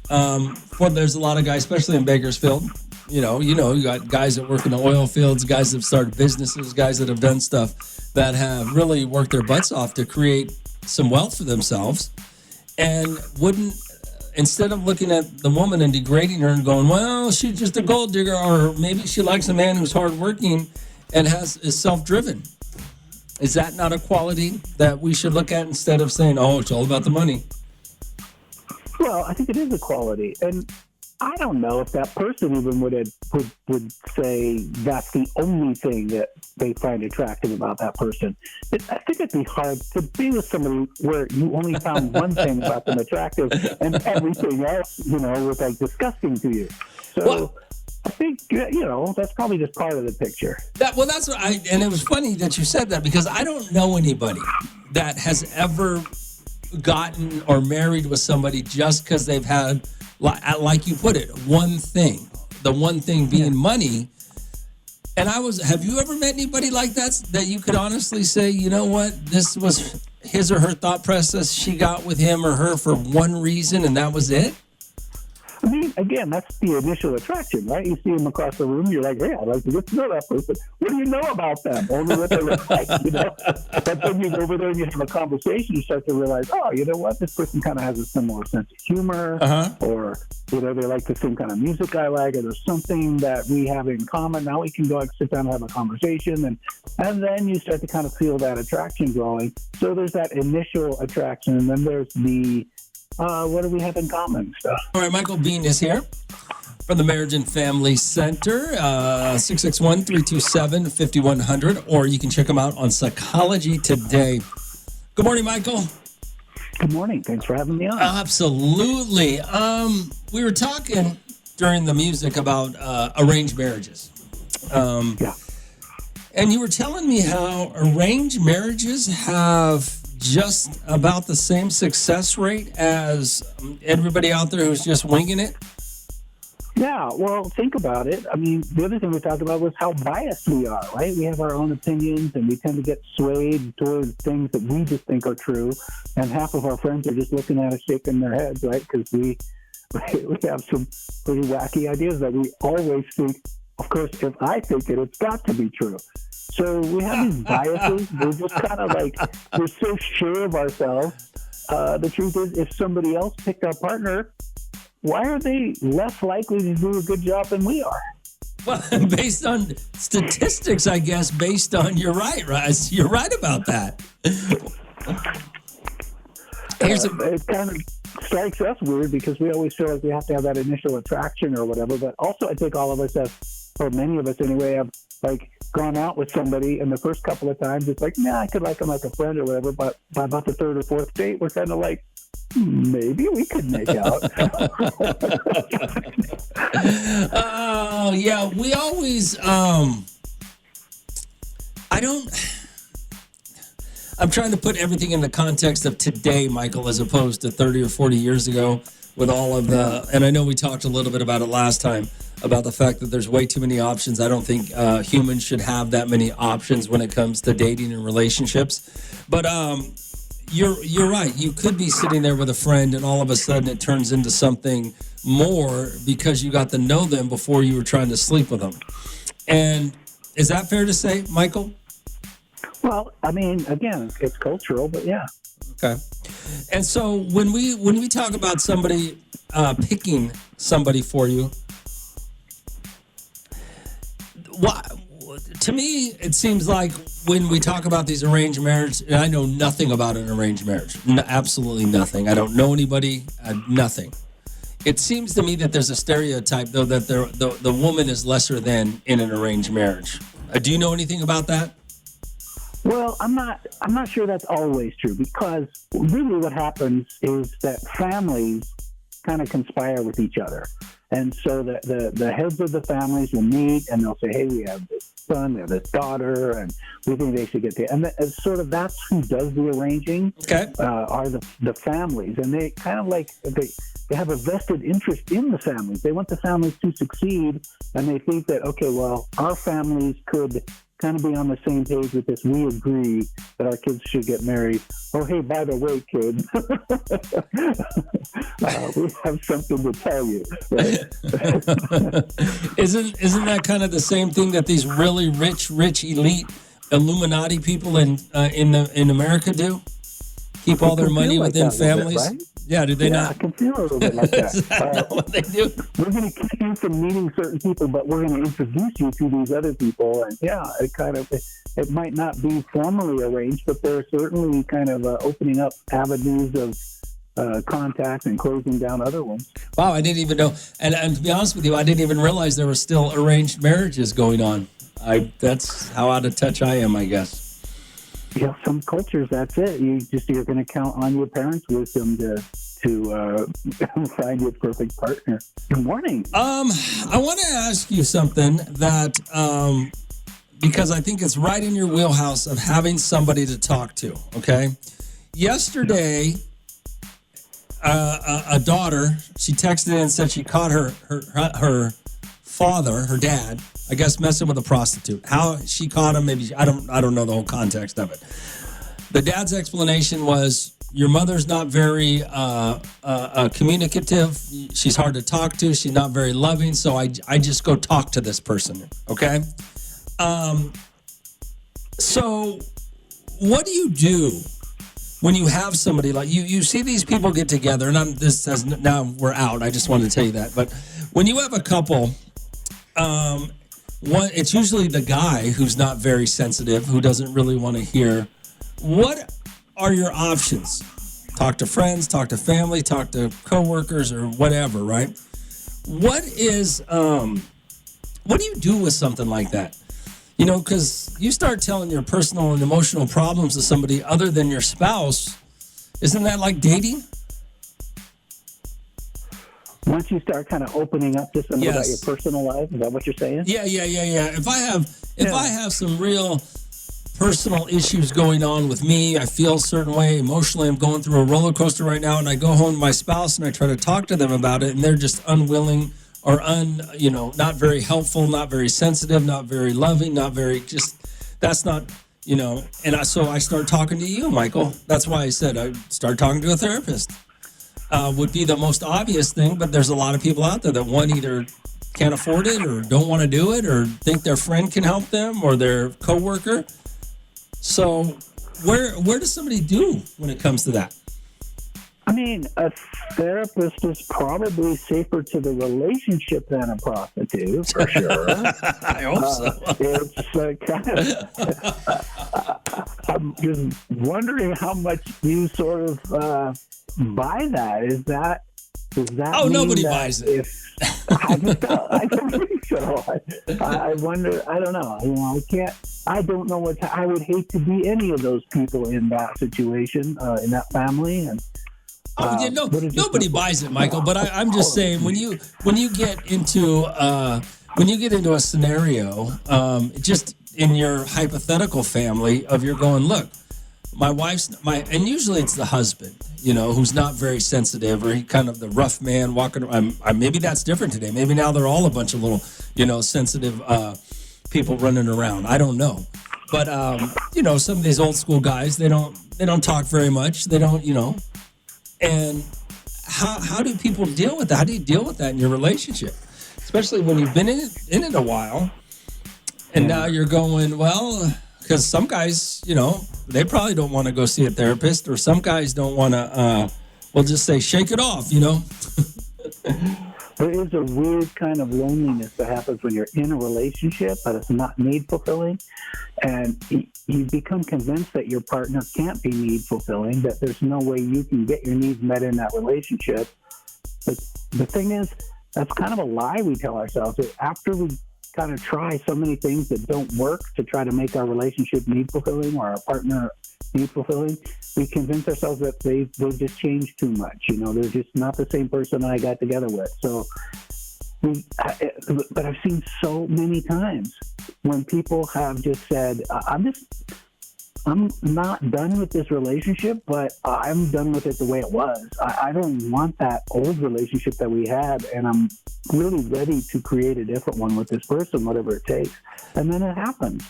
[SPEAKER 1] There's a lot of guys, especially in Bakersfield, you got guys that work in the oil fields, guys that have started businesses, guys that have done stuff that have really worked their butts off to create some wealth for themselves, and instead of looking at the woman and degrading her and going, well, she's just a gold digger, or maybe she likes a man who's hardworking and is self-driven. Is that not a quality that we should look at instead of saying, oh, it's all about the money?
[SPEAKER 4] Well, I think it is a quality, and I don't know if that person even would say that's the only thing that they find attractive about that person. I think it'd be hard to be with somebody where you only found one thing about them attractive and everything else, was like disgusting to you. So well, I think, that's probably just part of the picture.
[SPEAKER 1] That's what and it was funny that you said that, because I don't know anybody that has ever gotten or married with somebody just because they've had, like you put it, one thing, the one thing being money. And have you ever met anybody like that you could honestly say, you know what, this was his or her thought process, she got with him or her for one reason and that was it?
[SPEAKER 4] I mean, again, that's the initial attraction, right? You see them across the room, you're like, hey, I'd like to get to know that person. What do you know about them? Only what they look like, But then you go over there and you have a conversation, you start to realize, oh, you know what? This person kind of has a similar sense of humor, or, they like the same kind of music I like, or there's something that we have in common. Now we can go sit down and have a conversation, and then you start to kind of feel that attraction growing. So there's that initial attraction, and then there's the what do we have in common stuff.
[SPEAKER 1] All right, Michael Bean is here from the Marriage and Family Center, 661-327-5100, or you can check him out on Psychology Today. Good morning, Michael.
[SPEAKER 4] Good morning. Thanks for having me on.
[SPEAKER 1] Absolutely. We were talking during the music about arranged marriages.
[SPEAKER 4] Yeah.
[SPEAKER 1] And you were telling me how arranged marriages have just about the same success rate as everybody out there who's just winging it?
[SPEAKER 4] Yeah, well, think about it. I mean, the other thing we talked about was how biased we are, right? We have our own opinions, and we tend to get swayed towards things that we just think are true, and half of our friends are just looking at us shaking their heads, right? Because we have some pretty wacky ideas that we always think, of course, if I think it, it's got to be true. So we have these biases. We're just kind of like, we're so sure of ourselves. The truth is, if somebody else picked our partner, why are they less likely to do a good job than we are?
[SPEAKER 1] Well, based on statistics, I guess, you're right, Raz. You're right about that.
[SPEAKER 4] It kind of strikes us weird because we always feel like we have to have that initial attraction or whatever. But also, I think all of us have, or many of us anyway, have like gone out with somebody, and the first couple of times it's like, I could like them like a friend or whatever. But by about the third or fourth date, we're kind of like, maybe we could make out.
[SPEAKER 1] Oh, yeah. We always, I'm trying to put everything in the context of today, Michael, as opposed to 30 or 40 years ago with all of and I know we talked a little bit about it last time, about the fact that there's way too many options. I don't think humans should have that many options when it comes to dating and relationships. But you're right. You could be sitting there with a friend, and all of a sudden it turns into something more because you got to know them before you were trying to sleep with them. And is that fair to say, Michael?
[SPEAKER 4] Well, I mean, again, it's cultural, but yeah.
[SPEAKER 1] Okay. And so when we talk about somebody picking somebody for you, to me, it seems like when we talk about these arranged marriages, and I know nothing about an arranged marriage, absolutely nothing. I don't know anybody, nothing. It seems to me that there's a stereotype, though, that the woman is lesser than in an arranged marriage. Do you know anything about that?
[SPEAKER 4] Well, I'm not sure that's always true, because really what happens is that families kind of conspire with each other. And so the heads of the families will meet and they'll say, hey, we have this son, we have this daughter, and we think they should get there. And that's who does the arranging.
[SPEAKER 1] Okay.
[SPEAKER 4] Are the families. And they kind of like, they have a vested interest in the families. They want the families to succeed, and they think that, okay, well, our families could kind of be on the same page with this. We agree that our kids should get married. Oh, hey, by the way, kid, we have something to tell you, right?
[SPEAKER 1] Isn't that kind of the same thing that these really rich elite Illuminati people in America do? Keep all their money within families. Bit, right? Yeah, do they not?
[SPEAKER 4] I can feel a little bit like that.
[SPEAKER 1] Is that what they do?
[SPEAKER 4] We're going to keep you from meeting certain people, but we're going to introduce you to these other people. And yeah, it might not be formally arranged, but they're certainly kind of opening up avenues of contact and closing down other ones.
[SPEAKER 1] Wow, I didn't even know. And to be honest with you, I didn't even realize there were still arranged marriages going on. That's how out of touch I am, I guess.
[SPEAKER 4] Yeah, some cultures, that's it. You're going to count on your parents' wisdom to find your perfect partner. Good morning.
[SPEAKER 1] I want to ask you something that because I think it's right in your wheelhouse of having somebody to talk to. Okay, yesterday, a daughter, she texted in and said she caught her father, her dad, I guess, messing with a prostitute. How she caught him, maybe I don't know the whole context of it. The dad's explanation was, your mother's not very communicative. She's hard to talk to. She's not very loving. So I just go talk to this person. Okay. So what do you do when you have somebody like you see these people get together, and now we're out. I just wanted to tell you that. But when you have a couple, it's usually the guy who's not very sensitive, who doesn't really want to hear. What are your options? Talk to friends, talk to family, talk to coworkers, or whatever, right? What do you do with something like that? You know, because you start telling your personal and emotional problems to somebody other than your spouse. Isn't that like dating?
[SPEAKER 4] Once you start kind of opening up to somebody about your personal life, is that what you're saying?
[SPEAKER 1] Yeah. If I have some real personal issues going on with me, I feel a certain way emotionally, I'm going through a roller coaster right now, and I go home to my spouse and I try to talk to them about it, and they're just unwilling or not very helpful, not very sensitive, not very loving, not very that's not, and so I start talking to you, Michael. That's why I said I start talking to a therapist. Would be the most obvious thing, but there's a lot of people out there that one either can't afford it or don't want to do it or think their friend can help them or their coworker. So where does somebody do when it comes to that?
[SPEAKER 4] I mean, a therapist is probably safer to the relationship than a prostitute, for sure.
[SPEAKER 1] I hope so.
[SPEAKER 4] It's kind of... I'm just wondering how much you sort of buy that. Does that
[SPEAKER 1] Oh, nobody buys it.
[SPEAKER 4] I don't think so. I wonder. I don't know. I can't. I don't know what. I would hate to be any of those people in that situation, in that family, and.
[SPEAKER 1] Nobody buys it, Michael. But I'm just saying, when you get into a scenario, just in your hypothetical family, of you're going, look, my wife's and usually it's the husband, who's not very sensitive, or he kind of the rough man walking around. Maybe that's different today. Maybe now they're all a bunch of little, sensitive people running around. I don't know. But some of these old school guys, they don't talk very much. They don't, and how do people deal with that? How do you deal with that in your relationship? Especially when you've been in it a while, and now you're going, well, because some guys, they probably don't want to go see a therapist, or some guys don't want to, we'll just say, shake it off,
[SPEAKER 4] There is a weird kind of loneliness that happens when you're in a relationship, but it's not need fulfilling. And you become convinced that your partner can't be need fulfilling, that there's no way you can get your needs met in that relationship. But the thing is, that's kind of a lie we tell ourselves. After we kind of try so many things that don't work to try to make our relationship need fulfilling or our partner need fulfilling, we convince ourselves that they've just changed too much. They're just not the same person I got together with. So, but I've seen so many times when people have just said, I'm not done with this relationship, but I'm done with it the way it was. I don't want that old relationship that we had, and I'm really ready to create a different one with this person, whatever it takes. And then it happens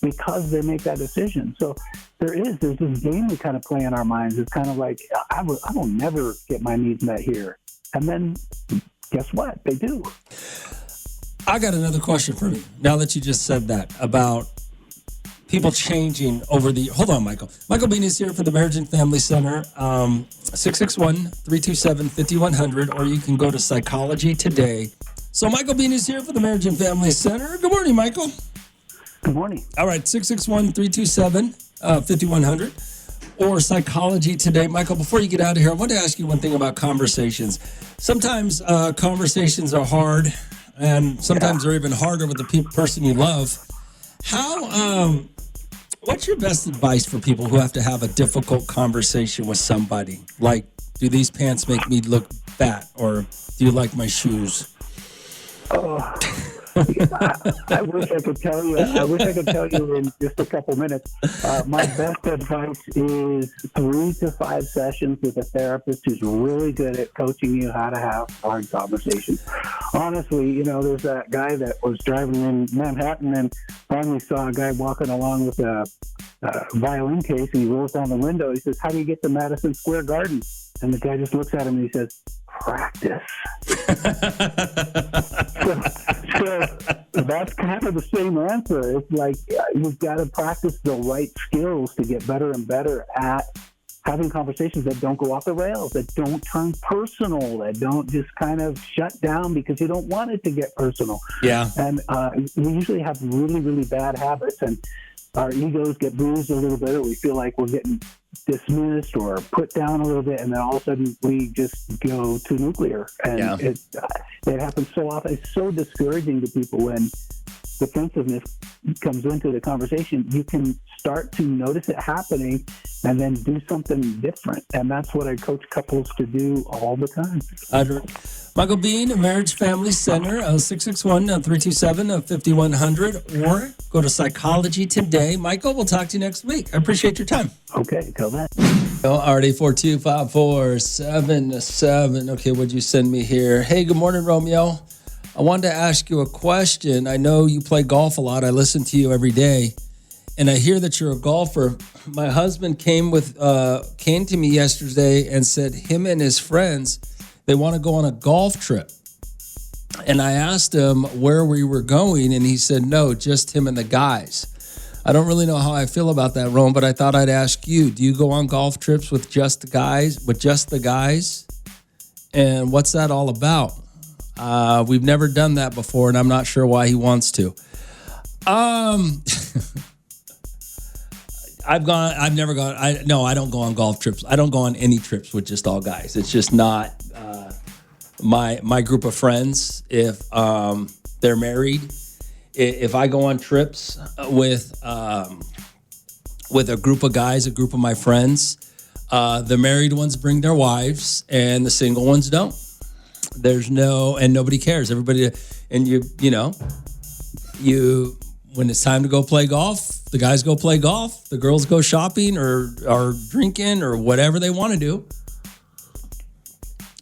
[SPEAKER 4] because they make that decision. So there's this game we kind of play in our minds. It's kind of like, I will never get my needs met here. And then guess what? They do.
[SPEAKER 1] I got another question for you. Now that you just said that about people changing over the... Hold on, Michael. Michael Bean is here for the Marriage and Family Center, 661-327-5100, or you can go to Psychology Today. So Michael Bean is here for the Marriage and Family Center. Good morning, Michael.
[SPEAKER 4] Good morning.
[SPEAKER 1] All right, 661-327-5100, or Psychology Today. Michael, before you get out of here, I want to ask you one thing about conversations. Sometimes conversations are hard, and sometimes they're even harder with the person you love. What's your best advice for people who have to have a difficult conversation with somebody? Like, do these pants make me look fat, or do you like my shoes?
[SPEAKER 4] I wish I could tell you. I wish I could tell you in just a couple minutes. My best advice is 3 to 5 sessions with a therapist who's really good at coaching you how to have hard conversations. Honestly, there's that guy that was driving in Manhattan and finally saw a guy walking along with a violin case, and he rolls down the window. He says, "How do you get to Madison Square Garden?" And the guy just looks at him and he says, "Practice." so that's kind of the same answer. It's like you've got to practice the right skills to get better and better at having conversations that don't go off the rails, that don't turn personal, that don't just kind of shut down because you don't want it to get personal.
[SPEAKER 1] Yeah.
[SPEAKER 4] And we usually have really, really bad habits, and our egos get bruised a little bit, or we feel like we're getting dismissed or put down a little bit, and then all of a sudden we just go to nuclear. And it happens so often. It's so discouraging to people when defensiveness comes into the conversation. You can start to notice it happening and then do something different. And that's what I coach couples to do all the time.
[SPEAKER 1] Michael Bean, Marriage Family Center, 661-327-5100, or go to Psychology Today. Michael, we'll talk to you next week. I appreciate your time.
[SPEAKER 4] Okay, till then.
[SPEAKER 1] Already 42547. Okay, what'd you send me here? Hey, good morning, Romeo. I wanted to ask you a question. I know you play golf a lot. I listen to you every day, and I hear that you're a golfer. My husband came to me yesterday and said him and his friends, they want to go on a golf trip. And I asked him where we were going, and he said, no, just him and the guys. I don't really know how I feel about that, Rome, but I thought I'd ask you, do you go on golf trips with just the guys? And what's that all about? We've never done that before, and I'm not sure why he wants to. I don't go on golf trips. I don't go on any trips with just all guys. It's just not my group of friends. If they're married, if I go on trips with a group of guys, a group of my friends, the married ones bring their wives, and the single ones don't. And nobody cares. Everybody, and when it's time to go play golf, The guys go play golf. The girls go shopping or drinking or whatever they want to do.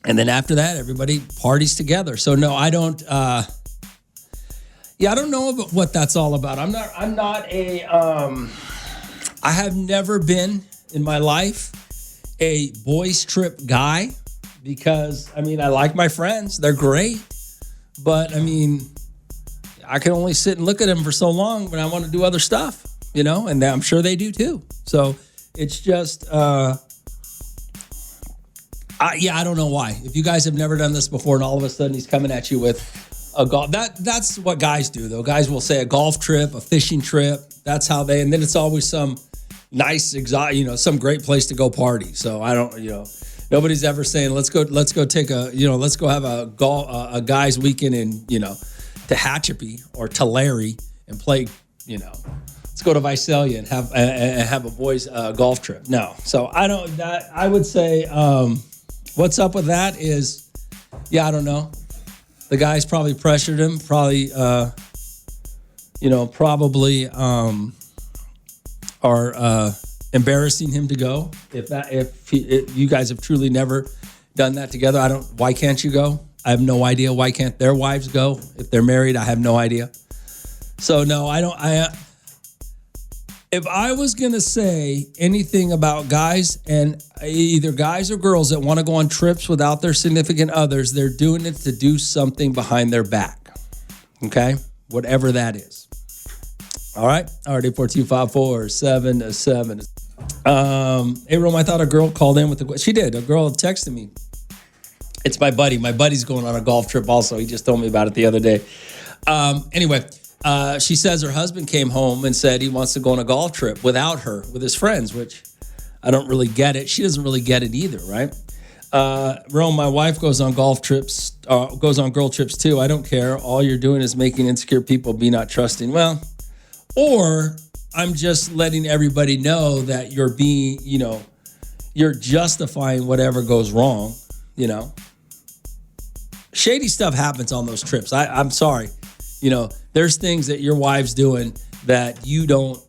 [SPEAKER 1] And then after that, everybody parties together. So no, I don't. I don't know about what that's all about. I'm not a. I have never been in my life a boys trip guy because I like my friends. They're great, but I can only sit and look at them for so long when I want to do other stuff, and I'm sure they do too. So it's just. I don't know why. If you guys have never done this before and all of a sudden he's coming at you with a golf, that's what guys do though. Guys will say a golf trip, a fishing trip. That's how and then it's always some nice, exotic, some great place to go party. So I don't, nobody's ever saying, let's go take let's go have a guy's weekend in, to Tehachapi or Tulare and play, let's go to Visalia and have a boys golf trip. No. So I would say, what's up with that is, I don't know. The guys probably pressured him, probably are embarrassing him to go. If you guys have truly never done that together, why can't you go? I have no idea. Why can't their wives go? If they're married, I have no idea. So no, I don't. If I was going to say anything about guys and either guys or girls that want to go on trips without their significant others, they're doing it to do something behind their back. Okay? Whatever that is. All right? All right, 842-547-7. Hey, Rome, I thought a girl called in with she did. A girl texted me. It's my buddy. My buddy's going on a golf trip also. He just told me about it the other day. Anyway. She says her husband came home and said he wants to go on a golf trip without her, with his friends, which I don't really get it. She doesn't really get it either, right? Rome, my wife goes on golf trips, goes on girl trips too. I don't care. All you're doing is making insecure people be not trusting. Well, or I'm just letting everybody know that you're being, you're justifying whatever goes wrong, Shady stuff happens on those trips. I'm sorry. There's things that your wife's doing that you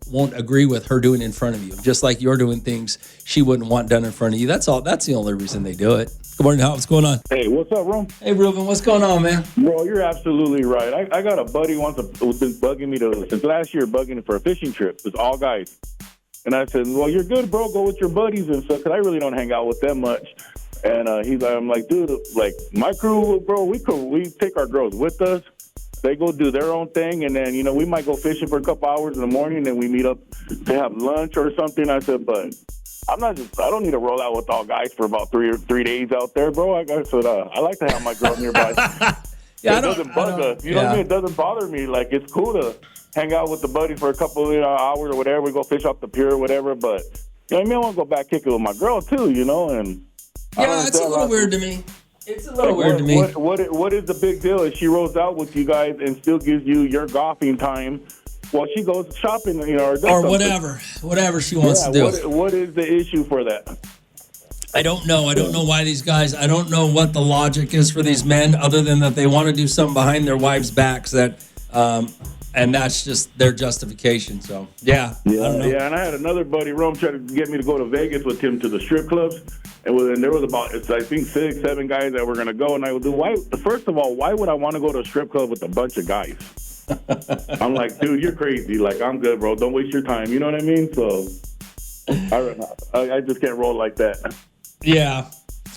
[SPEAKER 1] won't agree with her doing in front of you. Just like you're doing things she wouldn't want done in front of you. That's all. That's the only reason they do it. Good morning, Hal. What's going on?
[SPEAKER 2] Hey, what's up, Ron?
[SPEAKER 1] Hey, Ruben. What's going on, man?
[SPEAKER 2] Bro, you're absolutely right. I got a buddy who's been bugging me since last year, bugging for a fishing trip. It's all guys. And I said, well, you're good, bro. Go with your buddies and stuff, because I really don't hang out with them much. And I'm like, dude, like my crew, bro, we take our girls with us. They go do their own thing, and then, we might go fishing for a couple hours in the morning, and then we meet up to have lunch or something. I said, but I don't need to roll out with all guys for about 3 days out there, bro. I said, I like to have my girl nearby. It doesn't bug us. You know what I mean? It doesn't bother me. Like, it's cool to hang out with the buddy for a couple of hours or whatever. We go fish off the pier or whatever, but, I want to go back kicking with my girl, too, and...
[SPEAKER 1] Yeah, it's a little weird to me. It's a little weird to me.
[SPEAKER 2] What is the big deal if she rolls out with you guys and still gives you your golfing time while she goes shopping, or
[SPEAKER 1] whatever she wants to do?
[SPEAKER 2] What is the issue for that?
[SPEAKER 1] I don't know. I don't know why these guys. I don't know what the logic is for these men, other than that they want to do something behind their wives' backs. And that's just their justification. So I don't know.
[SPEAKER 2] Yeah. And I had another buddy, Rome, try to get me to go to Vegas with him to the strip clubs. And there was about, I think, 6, 7 guys that were going to go. And I would do, first of all, why would I want to go to a strip club with a bunch of guys? I'm like, dude, you're crazy. Like, I'm good, bro. Don't waste your time. You know what I mean? So I just can't roll like that.
[SPEAKER 1] Yeah.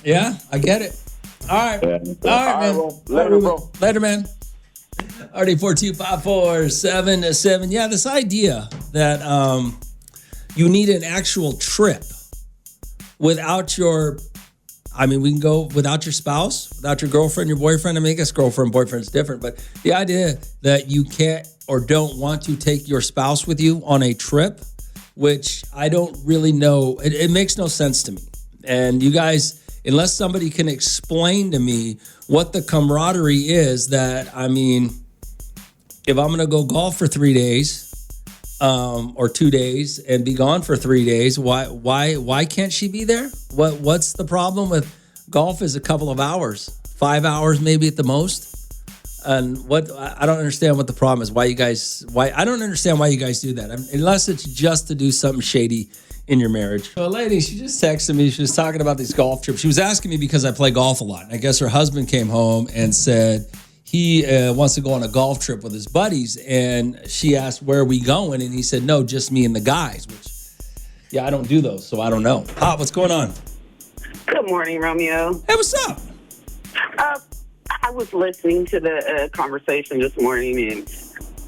[SPEAKER 1] Yeah, I get it. All right.
[SPEAKER 2] Yeah.
[SPEAKER 1] All right, man.
[SPEAKER 2] Later, bro.
[SPEAKER 1] Later, man. Already 42547. Yeah, this idea that you need an actual trip without we can go without your spouse, without your girlfriend, your boyfriend. I guess girlfriend, boyfriend is different, but the idea that you can't or don't want to take your spouse with you on a trip, which I don't really know, it makes no sense to me. And you guys, unless somebody can explain to me what the camaraderie is if I'm going to go golf for 3 days, or 2 days and be gone for 3 days, why can't she be there? What's the problem with golf? Is a couple of hours, 5 hours maybe at the most. And what I don't understand what the problem is. Why I don't understand why you guys do that. Unless it's just to do something shady in your marriage. So a lady, she just texted me. She was talking about these golf trips. She was asking me because I play golf a lot. And I guess her husband came home and said he wants to go on a golf trip with his buddies. And she asked, where are we going? And he said, no, just me and the guys, which, yeah, I don't do those, so I don't know. Pop, what's going on?
[SPEAKER 5] Good morning, Romeo.
[SPEAKER 1] Hey, what's up?
[SPEAKER 5] I was listening to the conversation this morning, and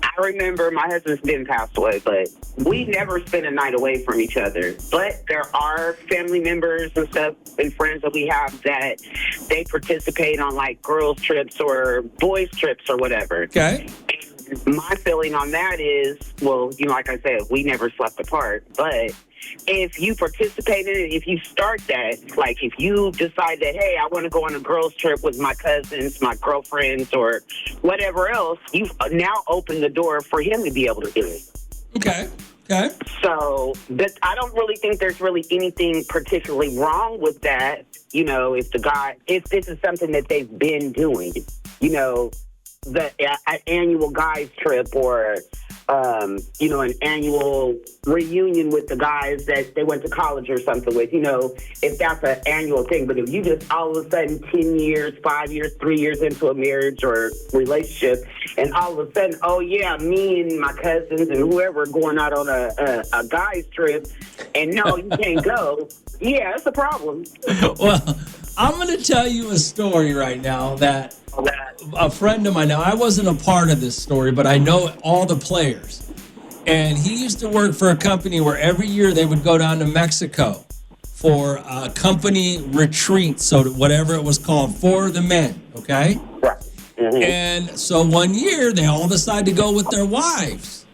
[SPEAKER 5] I remember my husband's been passed away, but we never spent a night away from each other. But there are family members and stuff and friends that we have that they participate on like girls' trips or boys' trips or whatever.
[SPEAKER 1] Okay.
[SPEAKER 5] And my feeling on that is, well, like I said, we never slept apart, but if you participate in it, if you start that, like if you decide that, hey, I want to go on a girls' trip with my cousins, my girlfriends, or whatever else, you've now opened the door for him to be able to do it.
[SPEAKER 1] Okay.
[SPEAKER 5] So, but I don't really think there's really anything particularly wrong with that. If this is something that they've been doing, the annual guys trip or an annual reunion with the guys that they went to college or something with, if that's an annual thing. But if you just all of a sudden 10 years, 5 years, 3 years into a marriage or relationship, and all of a sudden, oh yeah, me and my cousins and whoever are going out on a guys trip, and no, you can't go. Yeah, it's a problem.
[SPEAKER 1] Well, I'm going to tell you a story right now that a friend of mine, now I wasn't a part of this story, but I know all the players. And he used to work for a company where every year they would go down to Mexico for a company retreat, so whatever it was called, for the men, okay?
[SPEAKER 5] Right. Mm-hmm.
[SPEAKER 1] And so one year they all decide to go with their wives.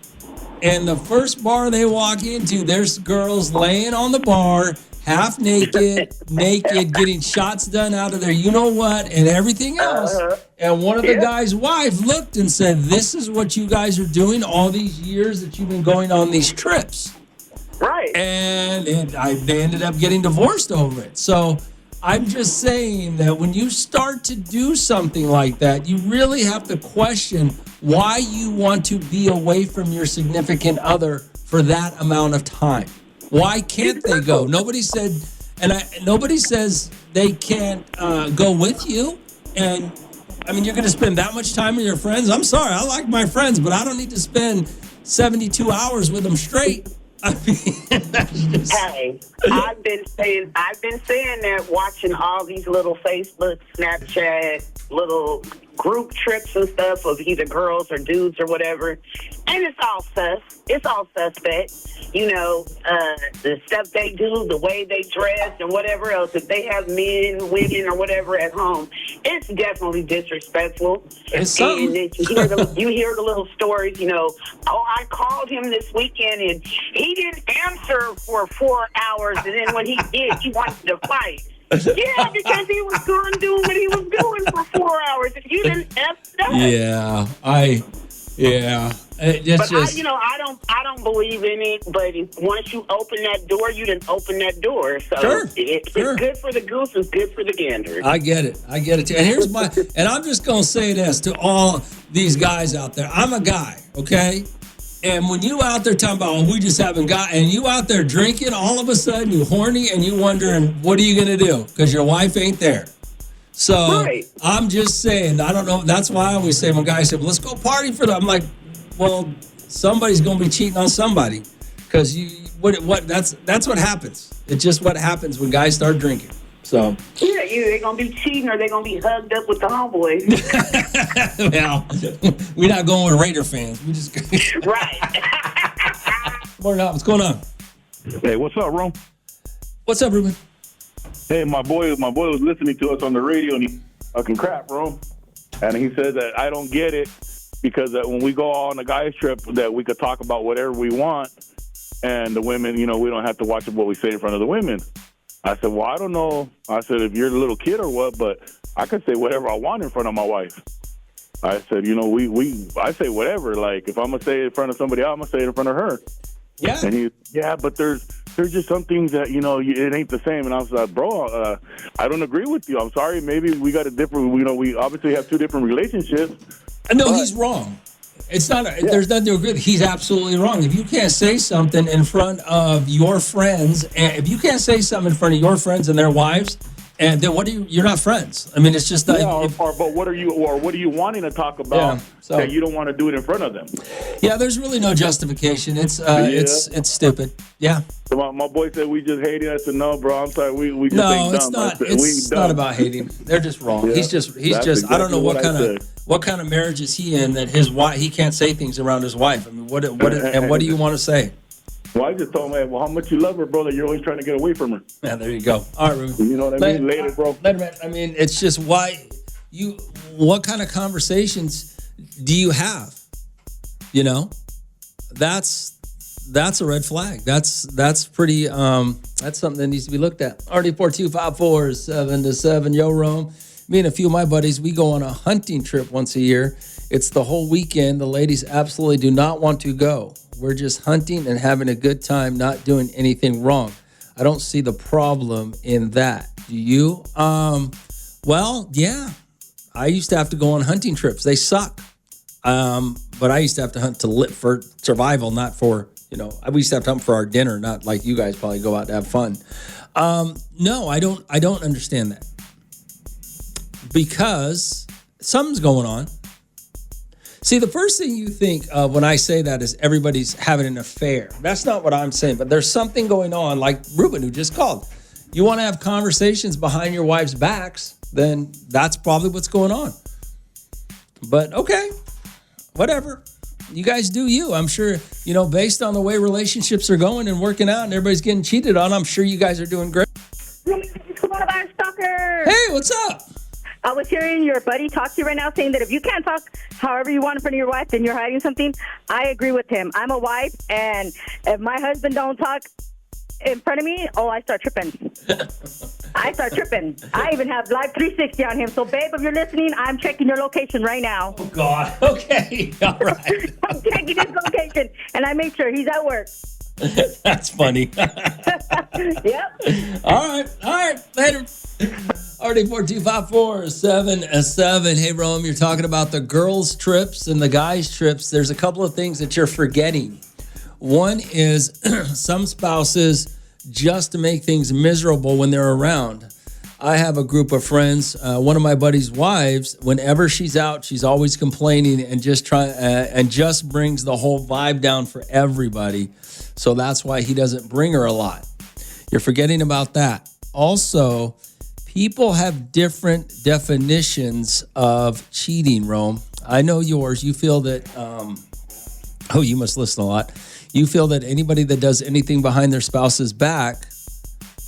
[SPEAKER 1] And the first bar they walk into, there's girls laying on the bar, half naked, getting shots done out of their you-know-what and everything else. And one of the guy's wife looked and said, this is what you guys are doing all these years that you've been going on these trips.
[SPEAKER 5] Right.
[SPEAKER 1] And they ended up getting divorced over it. So I'm just saying that when you start to do something like that, you really have to question why you want to be away from your significant other for that amount of time. Why can't they go? Nobody said, nobody says they can't go with you. And I mean, you're going to spend that much time with your friends. I'm sorry, I like my friends, but I don't need to spend 72 hours with them straight. I mean, that's just...
[SPEAKER 5] Hey, I've been saying that, watching all these little Facebook, Snapchat, little group trips and stuff of either girls or dudes or whatever, and it's all sus. It's all suspect. The stuff they do, the way they dress, and whatever else. If they have men, women, or whatever at home, it's definitely disrespectful.
[SPEAKER 1] It's
[SPEAKER 5] and you hear the little stories. I called him this weekend and he didn't answer for 4 hours, and then when he did, he wanted to fight. Yeah, because he was going to do what he was doing for 4 hours. If you didn't F that. I don't believe in it. But once you open that door, you didn't open that door. So
[SPEAKER 1] sure.
[SPEAKER 5] It's good for the goose. It's good for the gander.
[SPEAKER 1] I get it too. And and I'm just gonna say this to all these guys out there. I'm a guy, okay? And when you out there talking about, we just haven't got, and you out there drinking, all of a sudden you horny and you wondering, what are you going to do? Because your wife ain't there. So right. I'm just saying, I don't know. That's why I always say when guys say, well, let's go party for them. I'm like, well, somebody's going to be cheating on somebody. Because that's what happens. It's just what happens when guys start drinking. So
[SPEAKER 5] yeah, they're gonna be cheating or they're gonna be hugged up with the homeboys.
[SPEAKER 1] Well, we're not going with Raider fans. We just
[SPEAKER 5] right.
[SPEAKER 1] Morning, what's going on?
[SPEAKER 2] Hey, what's up, Rome?
[SPEAKER 1] What's up, Ruben?
[SPEAKER 2] Hey, my boy was listening to us on the radio and he fucking crap, Rome. And he said that I don't get it because that when we go on a guy's trip that we could talk about whatever we want, and the women, we don't have to watch what we say in front of the women. I said, well, I don't know. I said, if you're a little kid or what, but I could say whatever I want in front of my wife. I said, I say whatever. Like, if I'm going to say it in front of somebody else, I'm going to say it in front of her.
[SPEAKER 1] Yeah.
[SPEAKER 2] And but there's
[SPEAKER 6] there's just some things that, it ain't the same. And I was like, bro, I don't agree with you. I'm sorry. Maybe we got a different, we obviously have two different relationships.
[SPEAKER 1] No, he's wrong. It's not. There's nothing to agree with. He's absolutely wrong. If you can't say something in front of your friends, and if you can't say something in front of your friends and their wives, and then you're not friends. I mean, it's just not.
[SPEAKER 6] Yeah, but what are you wanting to talk about that you don't want to do it in front of them?
[SPEAKER 1] Yeah, there's really no justification. It's stupid. Yeah.
[SPEAKER 6] So my boy said we just hate it. I said, no, bro. I'm sorry. We just ain't dumb.
[SPEAKER 1] It's not about hating. They're just wrong.
[SPEAKER 6] Yeah,
[SPEAKER 1] he's just. Exactly I don't know what kind of marriage is he in that his wife he can't say things around his wife. I mean, what do you want to say?
[SPEAKER 6] Well, I just told him, how much you love her, bro, that you're always trying to get away from her.
[SPEAKER 1] Yeah, there you go. All right, Ruben.
[SPEAKER 6] You know what I mean? Later, bro.
[SPEAKER 1] I mean, it's just what kind of conversations do you have? That's a red flag. That's pretty, that's something that needs to be looked at. RD42547-7. Yo, Rome. Me and a few of my buddies, we go on a hunting trip once a year. It's the whole weekend. The ladies absolutely do not want to go. We're just hunting and having a good time, not doing anything wrong. I don't see the problem in that. Do you? Well, yeah. I used to have to go on hunting trips. They suck. But I used to have to hunt for survival, not for, we used to have to hunt for our dinner, not like you guys probably go out to have fun. No, I don't understand that. Because something's going on. See, the first thing you think of when I say that is everybody's having an affair. That's not what I'm saying, but there's something going on, like Ruben, who just called. You want to have conversations behind your wife's backs, then that's probably what's going on. But okay, whatever. You guys do you. I'm sure, based on the way relationships are going and working out and everybody's getting cheated on, I'm sure you guys are doing great.
[SPEAKER 7] Coronavirus stalker.
[SPEAKER 1] Hey, what's up?
[SPEAKER 7] I was hearing your buddy talk to you right now saying that if you can't talk however you want in front of your wife, then you're hiding something. I agree with him. I'm a wife, and if my husband don't talk in front of me, I start tripping. I even have Live 360 on him. So, babe, if you're listening, I'm checking your location right now.
[SPEAKER 1] Oh, God. Okay. All right.
[SPEAKER 7] I'm checking his location, and I make sure he's at work.
[SPEAKER 1] That's funny.
[SPEAKER 7] Yep.
[SPEAKER 1] All right. Later. RD42547-7. Hey, Rome, you're talking about the girls' trips and the guys' trips. There's a couple of things that you're forgetting. One is some spouses, just to make things miserable when they're around. I have a group of friends. One of my buddy's wives, whenever she's out, she's always complaining and just brings the whole vibe down for everybody. So that's why he doesn't bring her a lot. You're forgetting about that. Also, people have different definitions of cheating, Rome. I know yours. You feel that, you must listen a lot. You feel that anybody that does anything behind their spouse's back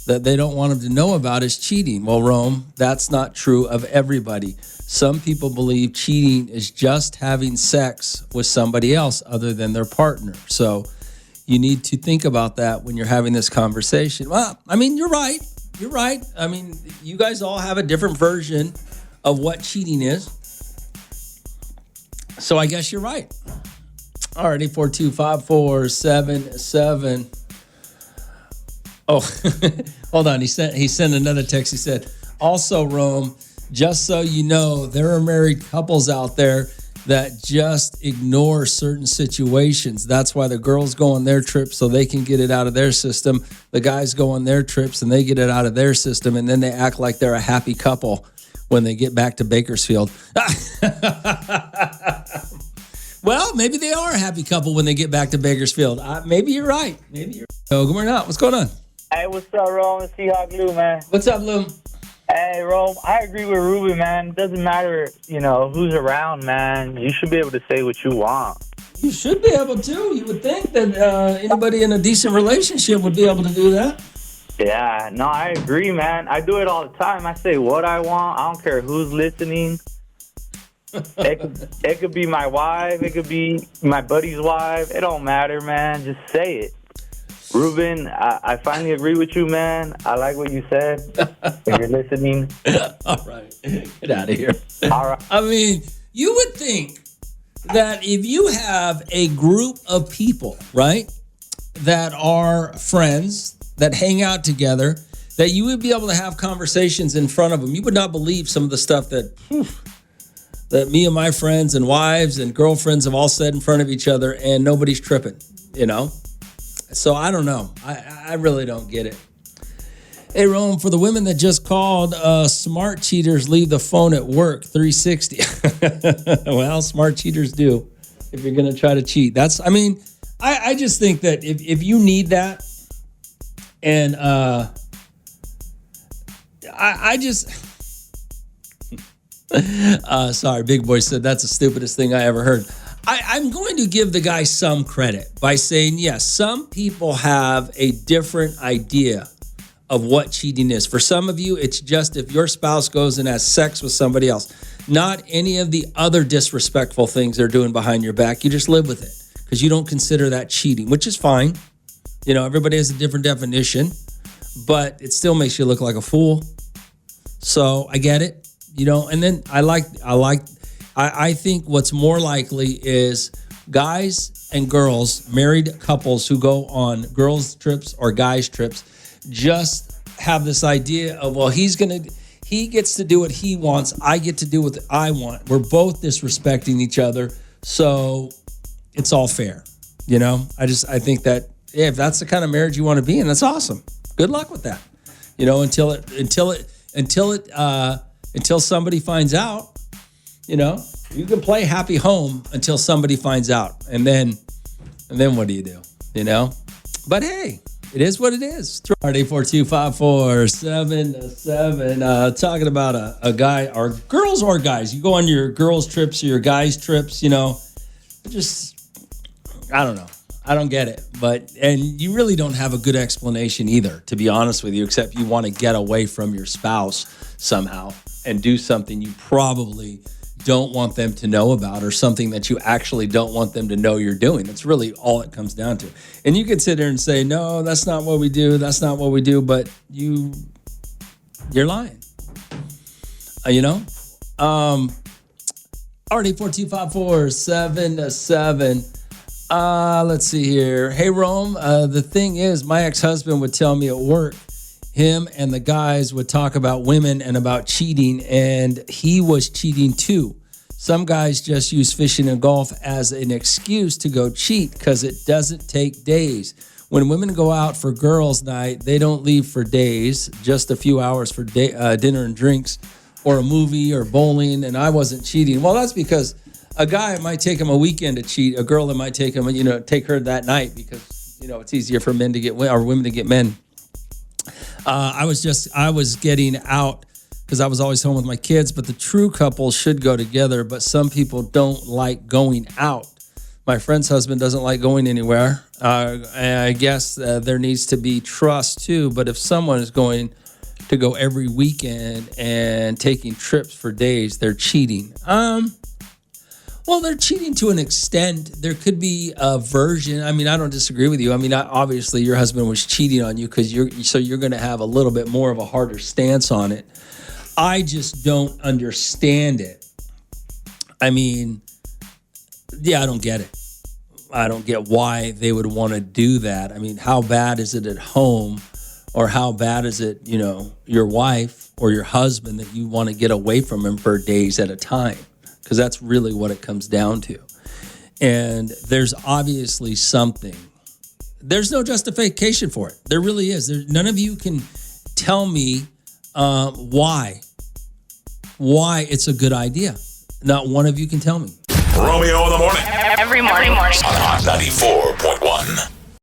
[SPEAKER 1] that they don't want them to know about is cheating. Well, Rome, that's not true of everybody. Some people believe cheating is just having sex with somebody else other than their partner. So you need to think about that when you're having this conversation. Well, I mean, you're right. You're right. I mean, you guys all have a different version of what cheating is. So I guess you're right. All right, 842-5477. Oh, hold on. He sent another text. He said, also, Rome, just so you know, there are married couples out there that just ignore certain situations. That's why the girls go on their trips so they can get it out of their system. The guys go on their trips and they get it out of their system, and then they act like they're a happy couple when they get back to Bakersfield. Well, maybe they are a happy couple when they get back to Bakersfield. Maybe you're right. Oh, good morning. What's going on?
[SPEAKER 8] Hey, what's up, Rome? It's Seahawk Lou, man.
[SPEAKER 1] What's up, Lou?
[SPEAKER 8] Hey, Rome, I agree with Ruben, man. Doesn't matter, who's around, man. You should be able to say what you want.
[SPEAKER 1] You should be able to. You would think that anybody in a decent relationship would be able to do that.
[SPEAKER 8] Yeah, no, I agree, man. I do it all the time. I say what I want. I don't care who's listening. It could be my wife. It could be my buddy's wife. It don't matter, man. Just say it. Ruben, I finally agree with you, man. I like what you said. If you're listening.
[SPEAKER 1] All right. Get out of here.
[SPEAKER 8] All right.
[SPEAKER 1] I mean, you would think that if you have a group of people, right, that are friends, that hang out together, that you would be able to have conversations in front of them. You would not believe some of the stuff that me and my friends and wives and girlfriends have all said in front of each other, and nobody's tripping, you know? So I don't know. I really don't get it. Hey, Rome, for the women that just called, smart cheaters leave the phone at work 360. Well, smart cheaters do if you're going to try to cheat. I just think that if you need that, and sorry, Big Boy said that's the stupidest thing I ever heard. I'm going to give the guy some credit by saying, yes, some people have a different idea of what cheating is. For some of you, it's just if your spouse goes and has sex with somebody else, not any of the other disrespectful things they're doing behind your back. You just live with it because you don't consider that cheating, which is fine. You know, everybody has a different definition, but it still makes you look like a fool. So I get it, you know, and then I think what's more likely is guys and girls, married couples who go on girls' trips or guys' trips, just have this idea of, well, he gets to do what he wants. I get to do what I want. We're both disrespecting each other. So it's all fair. You know, I think that if that's the kind of marriage you want to be in, that's awesome. Good luck with that. You know, until somebody finds out, you know, you can play happy home until somebody finds out. And then what do you do? You know, but hey, it is what it is. 842-547-7. Talking about a guy, or girls or guys. You go on your girls' trips or your guys' trips, you know. I don't know. I don't get it. And you really don't have a good explanation either, to be honest with you, except you want to get away from your spouse somehow and do something you probably don't want them to know about, or something that you actually don't want them to know you're doing. That's really all it comes down to. And you could sit there and say, no, that's not what we do. That's not what we do. But you're lying. You know? Already 42547-7. Let's see here. Hey, Rome, the thing is, my ex-husband would tell me at work, him and the guys would talk about women and about cheating, and he was cheating too. Some guys just use fishing and golf as an excuse to go cheat because it doesn't take days. When women go out for girls' night, they don't leave for days, just a few hours for dinner and drinks, or a movie or bowling, and I wasn't cheating. Well, that's because a guy might take him a weekend to cheat. A girl that might take him, take her that night because, it's easier for men to get or women to get men. I was getting out because I was always home with my kids, but the true couple should go together, but some people don't like going out. My friend's husband doesn't like going anywhere. And I guess there needs to be trust too, but if someone is going to go every weekend and taking trips for days, they're cheating. Well, they're cheating to an extent. There could be a version. I mean, I don't disagree with you. I mean, obviously your husband was cheating on you because you're going to have a little bit more of a harder stance on it. I just don't understand it. I mean, yeah, I don't get it. I don't get why they would want to do that. I mean, how bad is it at home, or how bad is it, your wife or your husband, that you want to get away from him for days at a time? Because that's really what it comes down to. And there's obviously something. There's no justification for it. There really is. None of you can tell me why it's a good idea. Not one of you can tell me.
[SPEAKER 9] Romeo in the morning.
[SPEAKER 10] Every morning.
[SPEAKER 9] On 94.1.